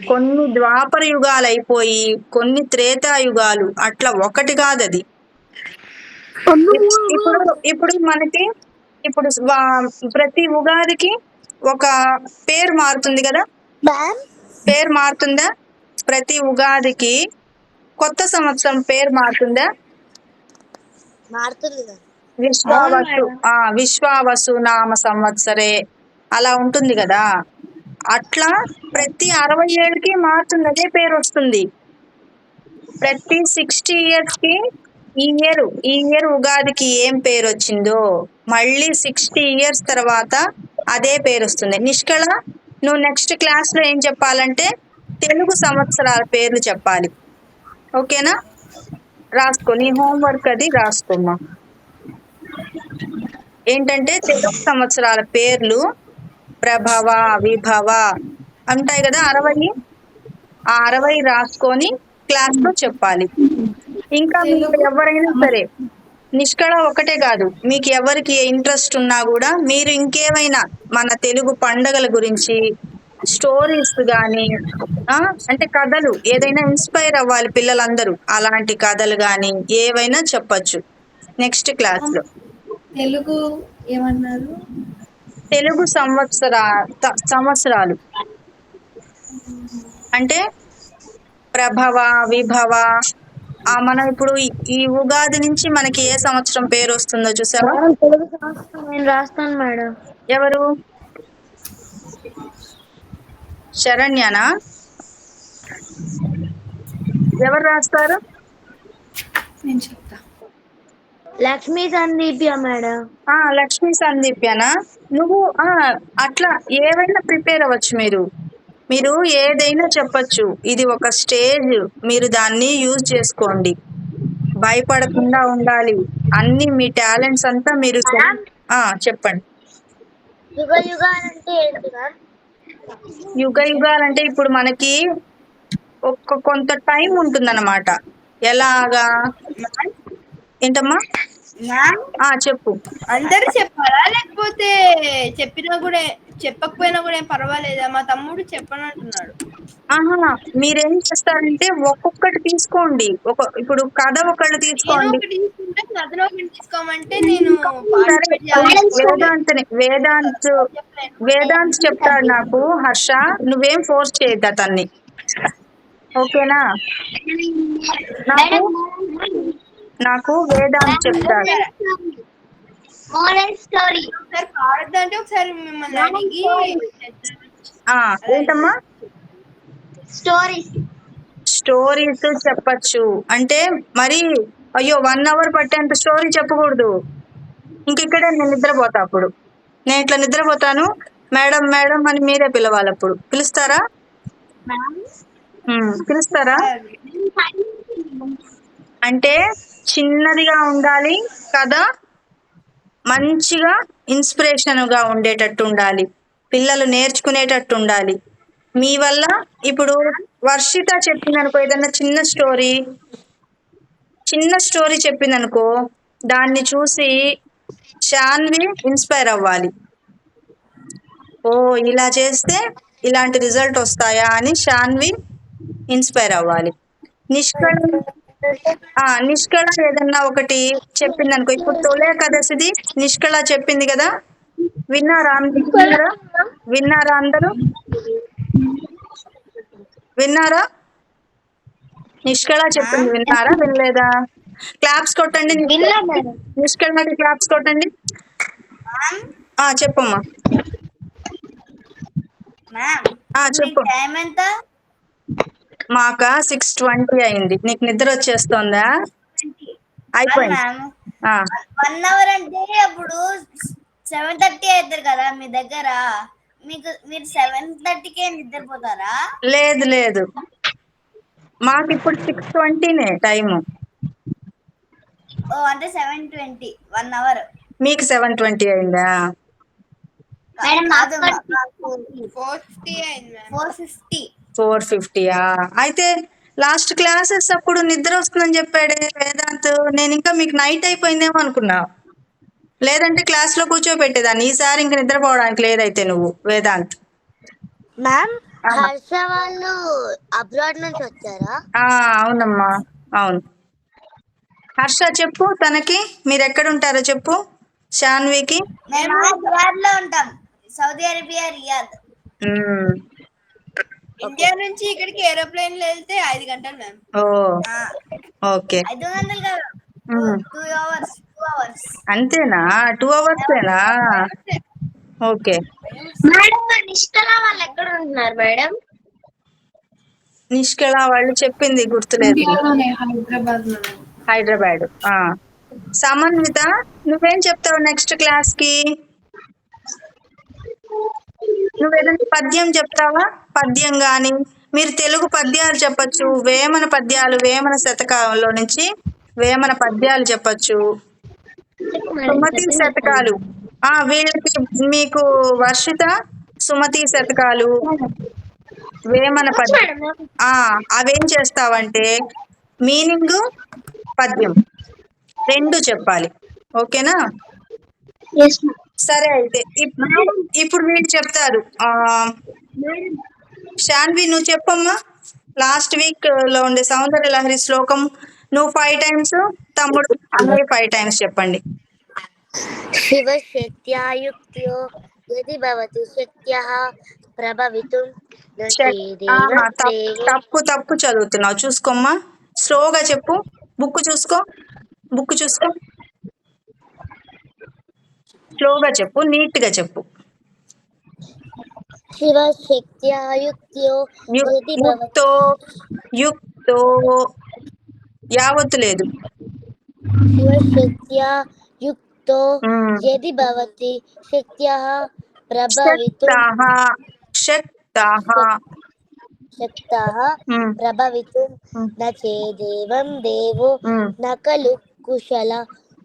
కొన్ని ద్వాపర యుగాలు అయిపోయి కొన్ని త్రేతాయుగాలు, అట్లా ఒకటి కాదు అది. ఇప్పుడు మనకి ప్రతి ఉగాదికి ఒక పేరు మారుతుంది కదా, పేరు మారుతుందా? ప్రతి ఉగాదికి కొత్త సంవత్సరం పేరు మారుతుందా? విశ్వావసు నామ సంవత్సరే అలా ఉంటుంది కదా. అట్లా ప్రతి 60 ఏళ్ళకి మారుతుంది, అదే పేరు వస్తుంది. ప్రతి 60 years కి ఈ ఇయర్ ఉగాదికి ఏం పేరు వచ్చిందో మళ్ళీ 60 years తర్వాత అదే పేరు వస్తుంది. నిష్కళ, నువ్వు నెక్స్ట్ క్లాస్ లో ఏం చెప్పాలంటే తెలుగు సంవత్సరాల పేర్లు చెప్పాలి. ఓకేనా? రాసుకో, నీ హోంవర్క్ అది రాసుకోమ్మా. ఏంటంటే తెలుగు సంవత్సరాల పేర్లు ప్రభవ, విభవ, ఉంటాయి కదా 60, ఆ 60 రాసుకొని క్లాస్ లో చెప్పాలి. ఇంకా మీకు ఎవరైనా సరే నిష్కళ ఒకటే కాదు, మీకు ఎవరికి ఇంట్రెస్ట్ ఉన్నా కూడా మీరు ఇంకేమైనా మన తెలుగు పండగల గురించి స్టోరీస్ కానీ అంటే కథలు ఏదైనా ఇన్స్పైర్ అవ్వాలి పిల్లలందరూ, అలాంటి కథలు కానీ ఏవైనా చెప్పచ్చు నెక్స్ట్ క్లాస్ లో. తెలుగు ఏమన్నారు? తెలుగు సంవత్సరాలు అంటే ప్రభవ, విభవ. మనం ఇప్పుడు ఈ ఉగాది నుంచి మనకి ఏ సంవత్సరం పేరు వస్తుందో చూసావా? తెలుగు సంవత్సరం నేను రాస్తాను మేడం. ఎవరు? శరణ్యనా? ఎవరు రాస్తారు? నేను చెప్తా. లక్ష్మీ సందీప్య మేడం. లక్ష్మీ సందీప్యనా? నువ్వు అట్లా ఏవైనా ప్రిపేర్ అవ్వచ్చు. మీరు ఏదైనా చెప్పచ్చు. ఇది ఒక స్టేజ్, మీరు దాన్ని యూజ్ చేసుకోండి, భయపడకుండా ఉండాలి. అన్ని మీ టాలెంట్స్ అంతా మీరు చెప్పండి. యుగ యుగాలంటే ఇప్పుడు మనకి కొంత టైం ఉంటుందన్నమాట. ఎలాగా? ఏంటమ్మా? చెప్పు. అందరు చెప్పాలా లేకపోతే చెప్పినా కూడా చెప్పకపోయినా కూడా ఏం పర్వాలేదా? మా తమ్ముడు చెప్పనంటున్నాడు. మీరేం చేస్తారంటే ఒక్కొక్కటి తీసుకోండి. ఇప్పుడు కథ ఒకటి తీసుకోండి. తీసుకోమంటే నేను వేదాంత్ చెప్తాడు నాకు. హర్ష, నువ్వేం ఫోర్స్ చేయద్దు అతన్ని, ఓకేనా? నాకు వేదాంత్ చెప్తాడు. ఒకసారి మిమ్మల్ని అడిగి ఏంటమ్మా? స్టోరీస్ చెప్పచ్చు అంటే మరి అయ్యో 1 hour పట్టేంత స్టోరీ చెప్పకూడదు. ఇక్కడే నేను నిద్రపోతా. అప్పుడు నేను ఇట్లా నిద్రపోతాను, మేడం మేడం అని మీరే పిలవాలి. అప్పుడు పిలుస్తారా? అంటే చిన్నదిగా ఉండాలి కదా, మంచిగా ఇన్స్పిరేషన్గా ఉండేటట్టు ఉండాలి, పిల్లలు నేర్చుకునేటట్టు ఉండాలి. మీ వల్ల ఇప్పుడు వర్షిత చెప్పిందనుకో, ఏదన్నా చిన్న స్టోరీ చెప్పిందనుకో, దాన్ని చూసి శాన్వి ఇన్స్పైర్ అవ్వాలి. ఇలా చేస్తే ఇలాంటి రిజల్ట్ వస్తాయా అని శాన్వి ఇన్స్పైర్ అవ్వాలి. నిష్కళ ఏదన్నా ఒకటి చెప్పింది అనుకో, ఇప్పుడు తొలే కదసిది నిష్కళ చెప్పింది కదా, విన్నారా అందరూ? విన్నారా? నిష్కళ చెప్పింది విన్నారా? వినలేదా? క్లాప్స్ కొట్టండి. నిష్కళకి క్లాప్స్ కొట్టండి. చెప్పమ్మా. చెప్పు. మాకా 6:20 అయింది. నీకు నిద్ర వచ్చేస్తుందా? అయిపోయింది. 1 hour అంటే అప్పుడు 7:30 అవుతారు కదా మీ దగ్గర, మీరు 7:30కే నిద్రపోతారా? లేదు, మాకు ఇప్పుడు 6:20నే టైము. అంటే 7:20 1 hour. మీకు 7:20 అయిందా? 4:50. అయితే లాస్ట్ క్లాసెస్ అప్పుడు నిద్ర వస్తుందని చెప్పాడే వేదాంత్. నేను ఇంకా మీకు నైట్ అయిపోయిందేమో అనుకున్నా, లేదంటే క్లాస్ లో కూర్చోబెట్టేదాన్ని. ఈసారి ఇంక నిద్రపోవడానికి లేదైతే నువ్వు వేదాంత్. హర్ష వాళ్ళు అబ్రాడ్ నుంచి వచ్చారా? అవునమ్మా, అవును. హర్ష చెప్పు, తనకి మీరు ఎక్కడ ఉంటారో చెప్పు. శాన్వికి మేము రియాద్ లో ఉంటాం, సౌదీ అరేబియా, రియాద్. ఇండియా నుంచి ఇక్కడికి ఏరోప్లేన్ లో వెళ్తే 5 గంటలు మ్యామ్. ఓకే. 500 కాదు, 2 hours. అంతేనా? 2 hours-ఏనా? ఓకే. నిష్కళ వాళ్ళు ఎక్కడ ఉంటున్నారు మేడం? నిష్కళ వాళ్ళు చెప్పింది గుర్తులేదు. హైదరాబాద్. సమన్విత, నువ్వేం చెప్తావు నెక్స్ట్ క్లాస్ కి? నువ్వేదైనా పద్యం చెప్తావా? పద్యం గాని, మీరు తెలుగు పద్యాలు చెప్పచ్చు. వేమన పద్యాలు, వేమన శతకాల్లో నుంచి వేమన పద్యాలు చెప్పచ్చు. సుమతి శతకాలు వీళ్ళకి, మీకు వర్షిత సుమతి శతకాలు, వేమన పద్యం. అవేం చేస్తావంటే మీనింగ్, పద్యం రెండు చెప్పాలి. ఓకేనా? సరే అయితే ఇప్పుడు వీళ్ళు చెప్తారు. శాన్వి నువ్వు చెప్పమ్మా. లాస్ట్ వీక్ లో ఉండే సౌందర్య లహరి శ్లోకం నువ్వు 5 times, తమ్ముడు అన్నయ్య 5 times చెప్పండి. శివశక్త్యాయుక్త్యో యది భవతి శక్త్యః ప్రభవితుం తప్పు చదువుతున్నావు, చూసుకోమ్మా. స్లోగా చెప్పు. బుక్ చూసుకో. స్లోగా చెప్పు, నీట్ గా చెప్పు. శివశక్త్యాయుక్త్యో యుక్తో యావత్తు లేదు. శివశక్త్యాయుక్తో యది భవతి శక్త్యః ప్రభవితుం శక్తః ప్రభవితుం న చేదేవం దేవో న ఖలు కుశల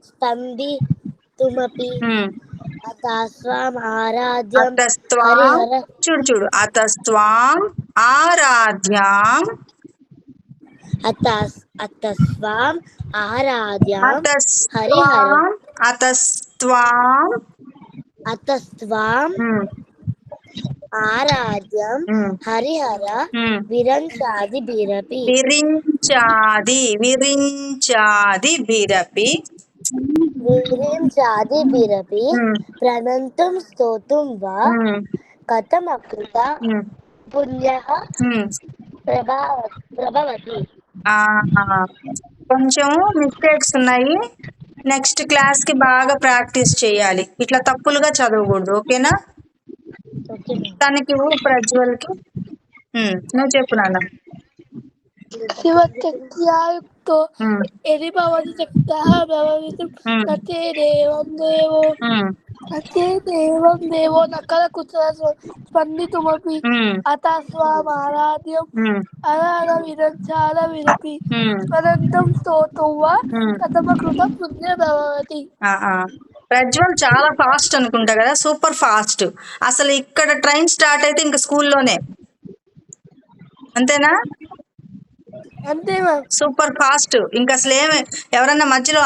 స్పందితుమపి అతస్త్వాం ఆరాధ్యం హరిహర. చూడు అతస్త్వాం ఆరాధ్యాం అతస్త్వాం ఆరాధ్యాం హరిహర. అతస్త్వాం ఆరాధ్యం హరిహర విరించాది బిరపి ప్రణంతుం స్తోతుం వా కథమకృత పుణ్యః ప్రభవతి. కొంచెం మిస్టేక్స్ ఉన్నాయి. నెక్స్ట్ క్లాస్ కి బాగా ప్రాక్టీస్ చేయాలి. ఇట్లా తప్పులుగా చదవకూడదు. ఓకేనా? తనకి ప్రజ్వల్కి నువ్వు చెప్పు నాన్న. శివశక్త్యాయుక్తో యది భవతి శక్తః ప్రభవితుం న చేదేవం దేవో న ఖలు కుశల స్పందితుమపి అతస్త్వాం ఆరాధ్యం హరిహర విరించాది ప్రణంతుం స్తోతుం వా కథమకృత పుణ్యః ప్రభవతి. ప్రజ్వల్ చాలా ఫాస్ట్ అనుకుంటా కదా, సూపర్ ఫాస్ట్. అసలు ఇక్కడ ట్రైన్ స్టార్ట్ అయితే ఇంకా స్కూల్లోనే, అంతేనా? అంతే మ్యామ్. Super fast. ఇంకా అసలు ఎవరన్నా మధ్యలో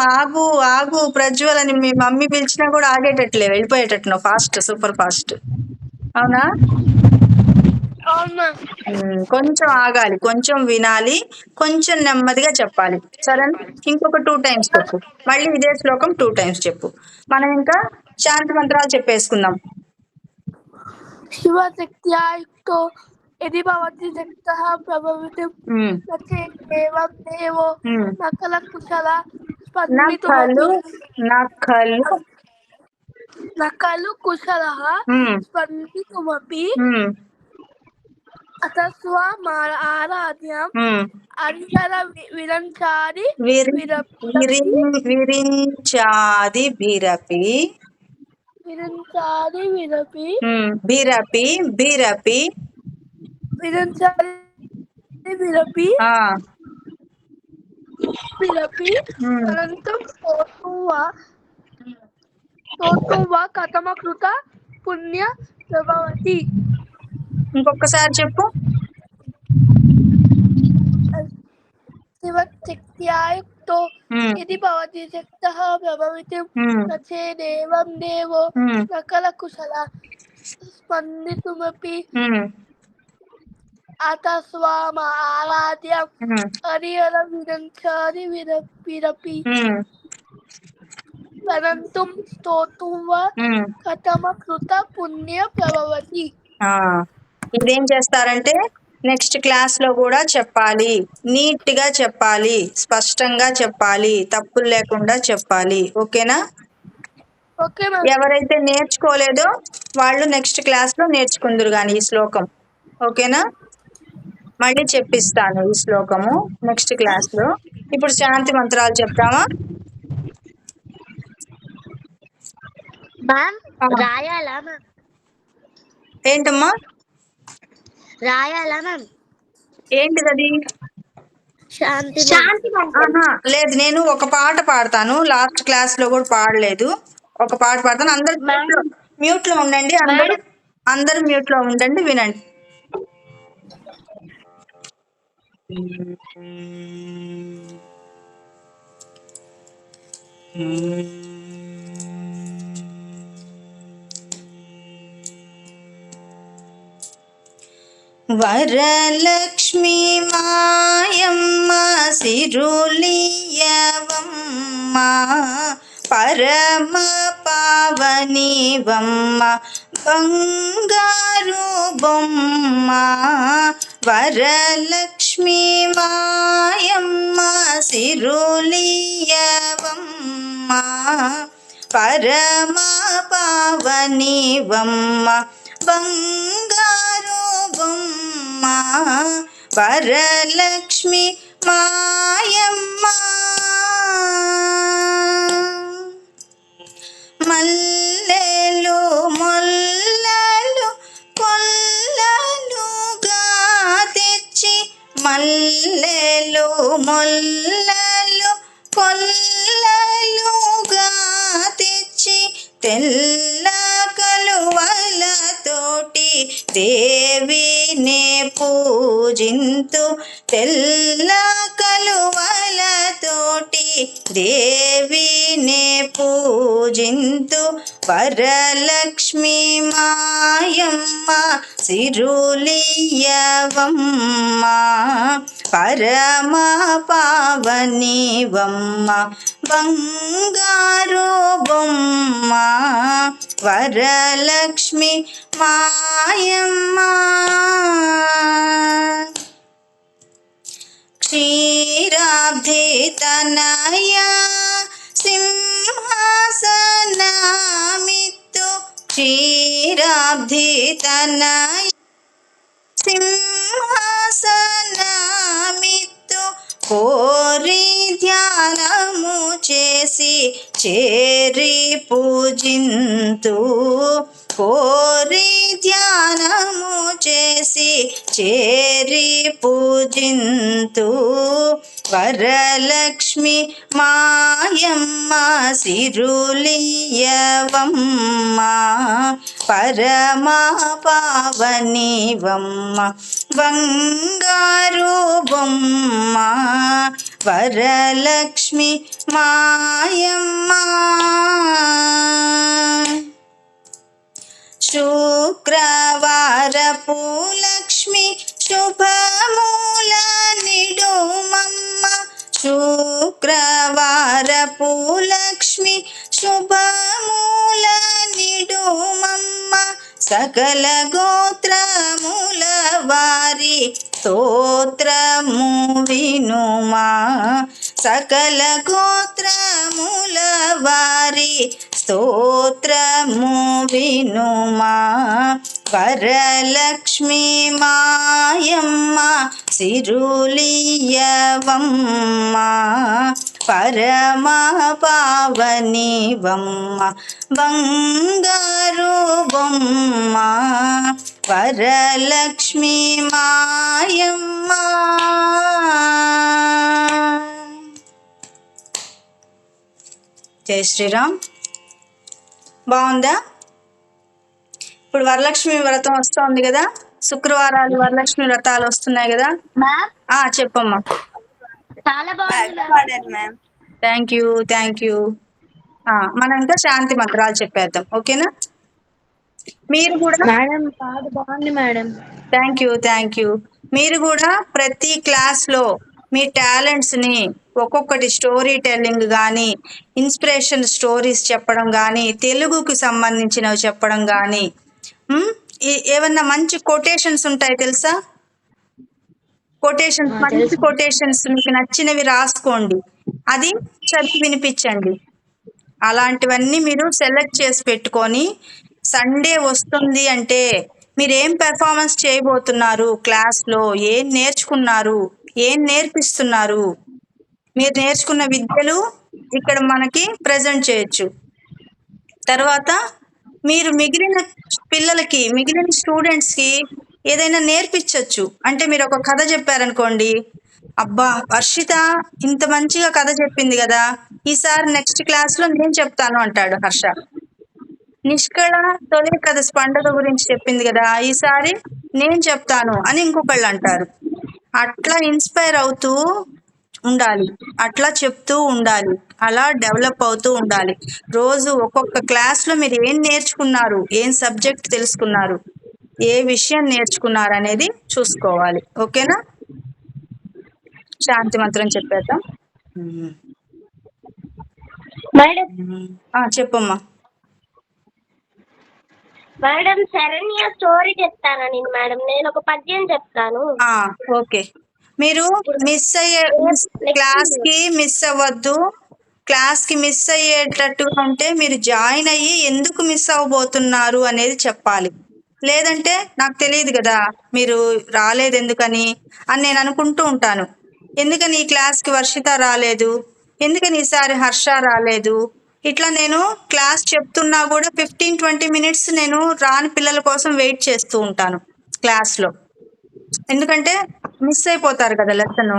ఆగు ప్రజ్వల్ అని మీ మమ్మీ పిలిచినా కూడా ఆగేటట్లే, వెళ్ళిపోయేటట్టు ఫాస్ట్, సూపర్ ఫాస్ట్. అవునా? కొంచెం ఆగాలి, కొంచెం వినాలి, కొంచెం నెమ్మదిగా చెప్పాలి. సరేనా? ఇంకొక 2 times చెప్పు. మళ్ళీ ఇదే శ్లోకం 2 times చెప్పు. మనం ఇంకా శాంతి మంత్రాలు చెప్పేసుకుందాం. శివశక్త్యాయుక్తో యది భవతి శక్తః ప్రభవితుం న చేదేవం దేవో న ఖలు కుశల స్పందితుమపి అతస్త్వాం ఆరాధ్యం హరిహర విరించాది బిరపి అనంతం స్తోతుం వా కథమకృత పుణ్యః ప్రభవతి. ఇంకొకసారి చెప్పు. శివశక్త్యాయుక్తో యది భవతి శక్తః ప్రభవితుం న చేదేవం దేవో న ఖలు కుశల స్పందితుమపి అతస్త్వాం ఆరాధ్యం హరిహర విరించాది బిరపి ప్రణంతుం స్తోతుం వా కథమకృత పుణ్యః ప్రభవతి. ఇదేం చేస్తారంటే నెక్స్ట్ క్లాస్ లో కూడా చెప్పాలి, నీట్ గా చెప్పాలి, స్పష్టంగా చెప్పాలి, తప్పులు లేకుండా చెప్పాలి. ఓకేనా? ఎవరైతే నేర్చుకోలేదో వాళ్ళు నెక్స్ట్ క్లాస్ లో నేర్చుకుందరు కానీ ఈ శ్లోకం. ఓకేనా? మళ్ళీ చెప్పిస్తాను ఈ శ్లోకము నెక్స్ట్ క్లాస్ లో. ఇప్పుడు శాంతి మంత్రాలు చెప్తామా? ఏంటమ్మా ఏంటిది? లేదు, నేను ఒక పాట పాడతాను. లాస్ట్ క్లాస్ లో కూడా పాడలేదు. ఒక పాట పాడతాను. అందరు మ్యూట్ లో ఉండండి. అందరూ మ్యూట్ లో ఉండండి, వినండి. వరలక్ష్మి మాయమ్మ సిరులియవమ్మ పరమ పావనివమ్మ బంగారు బొమ్మ వరలక్ష్మి మాయమ్మ సిరులియవమ్మ పరమ పావనివమ్మ బంగారు బొమ్మ వరలక్ష్మి మాయమ్మ మల్లెలు మొల్లలు కొల్లలుగా తెచ్చి మల్లెలు మొల్లలు కొల్లలుగా తెచ్చి తెల్ల కలువలతోటి దేవినే పూజింతు తెల్ల కలువలతోటి దేవినే పూజింతు వరలక్ష్మి మాయమ్మ సిరులియవమ్మ పరమ పావనివమ్మ బంగారు బొమ్మ వరలక్ష్మి మాయమ్మ క్షీరాబ్ధి తనయ సింహాసనమిత్తు క్షీరాబ్ధి తనయ సింహాసనమిత్తు కోరి ధ్యానము చేసి చేరి పూజింతు కోరి ధ్యానము చేసి చేరి పూజింతు వరలక్ష్మి మాయమ్మ సిరులియవమ్మ పరమ పావనివమ్మ బంగారు బొమ్మ వరలక్ష్మి మాయమ్మ శుక్రవారపు లక్ష్మి శుభమూల నిడుమమ్మ శుక్రవారపు లక్ష్మి శుభమూల నిడుమమ్మ సకల గోత్రముల వారి స్తోత్రము వినుమా సకల గోత్రముల వారి స్తోత్రము వినుమా వరలక్ష్మి మాయమ్మ సిరులియవమ్మ పరమ పావనివమ్మ బంగారు బొమ్మ వరలక్ష్మి మాయమ్మ జై శ్రీరామ్. బాగుందా? ఇప్పుడు వరలక్ష్మి వ్రతం వస్తుంది కదా, శుక్రవారాలు వరలక్ష్మి వ్రతాలు వస్తున్నాయి కదా. చెప్పమ్మా. చాలా బాగుంది మ్యామ్. Thank you. మనం ఇంకా శాంతి మంత్రాలు చెప్పేద్దాం, ఓకేనా? మీరు కూడా మేడం పాట బాగుంది మేడం. Thank you. మీరు కూడా ప్రతి క్లాస్లో మీ టాలెంట్స్ని ఒక్కొక్కటి స్టోరీ టెల్లింగ్ కానీ, ఇన్స్పిరేషన్ స్టోరీస్ చెప్పడం కానీ, తెలుగుకి సంబంధించినవి చెప్పడం కానీ, ఏమన్నా మంచి కొటేషన్స్ ఉంటాయి తెలుసా? మంచి కొటేషన్స్ మీకు నచ్చినవి రాసుకోండి, అది చదివి వినిపించండి. అలాంటివన్నీ మీరు సెలెక్ట్ చేసి పెట్టుకొని సండే వస్తుంది అంటే మీరు ఏం పెర్ఫార్మెన్స్ చేయబోతున్నారు, క్లాస్లో ఏం నేర్చుకున్నారు, ఏం నేర్పిస్తున్నారు, మీరు నేర్చుకున్న విద్యలు ఇక్కడ మనకి ప్రజెంట్ చేయొచ్చు. తర్వాత మీరు మిగిలిన పిల్లలకి, మిగిలిన స్టూడెంట్స్కి ఏదైనా నేర్పించవచ్చు. అంటే మీరు ఒక కథ చెప్పారనుకోండి, అబ్బా హర్షిత ఇంత మంచిగా కథ చెప్పింది కదా, ఈసారి నెక్స్ట్ క్లాస్లో నేను చెప్తాను అంటాడు హర్ష. నిష్కళ తొలి కథ పండుగ గురించి చెప్పింది కదా, ఈసారి నేను చెప్తాను అని ఇంకొకళ్ళు అంటారు. అట్లా ఇన్స్పైర్ అవుతూ ఉండాలి, అట్లా చెప్తూ ఉండాలి, అలా డెవలప్ అవుతూ ఉండాలి. రోజు ఒక్కొక్క క్లాస్లో మీరు ఏం నేర్చుకున్నారు, ఏం సబ్జెక్ట్ తెలుసుకున్నారు, ఏ విషయం నేర్చుకున్నారు అనేది చూసుకోవాలి. ఓకేనా? శాంతి మంత్రం చెప్పేద్దాం. మేడం చెప్పమ్మా. మేడం శరణ్య స్టోరీ చెప్తానని మేడం, నేను ఒక పద్యం చెప్తాను. ఓకే. మీరు క్లాస్కి మిస్ అవ్వద్దు. క్లాస్కి మిస్ అయ్యేటట్టుగా ఉంటే మీరు జాయిన్ అయ్యి ఎందుకు మిస్ అవ్వబోతున్నారు అనేది చెప్పాలి. లేదంటే నాకు తెలియదు కదా మీరు రాలేదు ఎందుకని అని నేను అనుకుంటూ ఉంటాను. ఎందుకని ఈ క్లాస్కి వర్షిత రాలేదు, ఎందుకని ఈసారి హర్ష రాలేదు, ఇట్లా నేను క్లాస్ చెప్తున్నా కూడా 15-20 మినిట్స్ నేను రాని పిల్లల కోసం వెయిట్ చేస్తూ ఉంటాను క్లాస్లో. ఎందుకంటే మిస్ అయిపోతారు కదా లెసను.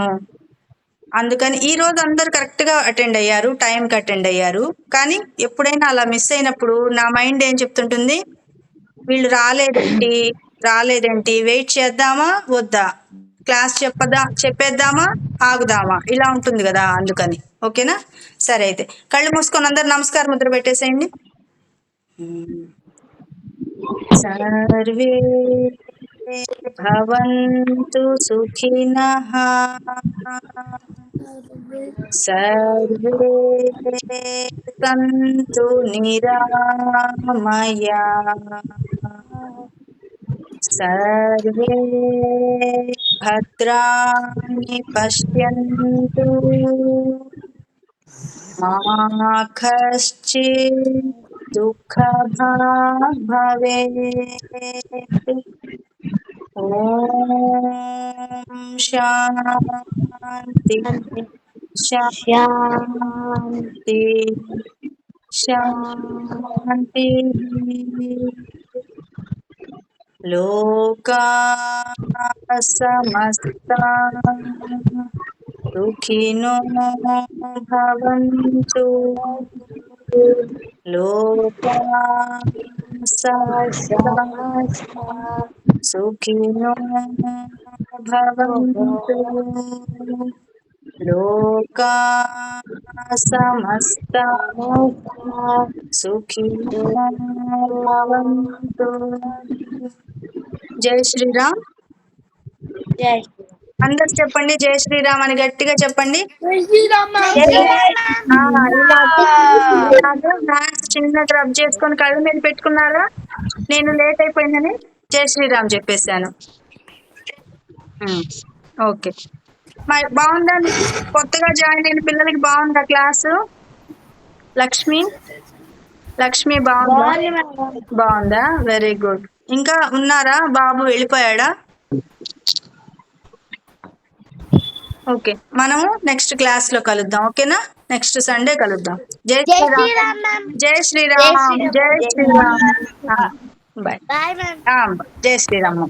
అందుకని ఈ రోజు అందరు కరెక్ట్గా అటెండ్ అయ్యారు, టైంకి అటెండ్ అయ్యారు. కానీ ఎప్పుడైనా అలా మిస్ అయినప్పుడు నా మైండ్ ఏం చెప్తుంటుంది, వీళ్ళు రాలేదేంటి, వెయిట్ చేద్దామా వద్దా, క్లాస్ చెప్పేద్దామా ఆగుదామా, ఇలా ఉంటుంది కదా. అందుకని ఓకేనా? సరే అయితే కళ్ళు మూసుకొని అందరు నమస్కారం ముద్ర పెట్టేసేయండి. సర్వే భవంతు సుఖినః, సర్వే సంతు నిరామయాః, సర్వే భద్రాణి పశ్యంతు, మా కశ్చిత్ దుఃఖభాగ్ భవేత్. ఓం శాంతి శాంతి శాంతి. లోకా సమస్తా సుఖినో భవంతు, లోకా సమస్తా సుఖినో భవంతు, లోకా సమస్తా సుఖినో భవంతు. జై శ్రీరామ్. జై అందరు చెప్పండి జై శ్రీరామ్ అని గట్టిగా చెప్పండి. మ్యాథ్స్ చిన్న రబ్ చేసుకొని కళ్ళు మీద పెట్టుకున్నారా, నేను లేట్ అయిపోయిందని జై శ్రీరామ్ చెప్పేశాను. ఓకే, మరి బాగుందా? కొత్తగా జాయిన్ అయిన పిల్లలకి బాగుందా క్లాసు? లక్ష్మి బాగుందా? Very good. ఇంకా ఉన్నారా? బాబు వెళ్ళిపోయాడా? ఓకే, మనము నెక్స్ట్ క్లాస్ లో కలుద్దాం. ఓకేనా? నెక్స్ట్ సండే కలుద్దాం. జై శ్రీరామ్. జై శ్రీరామ్. జై శ్రీరామ్. బాయ్. జై శ్రీరామ్.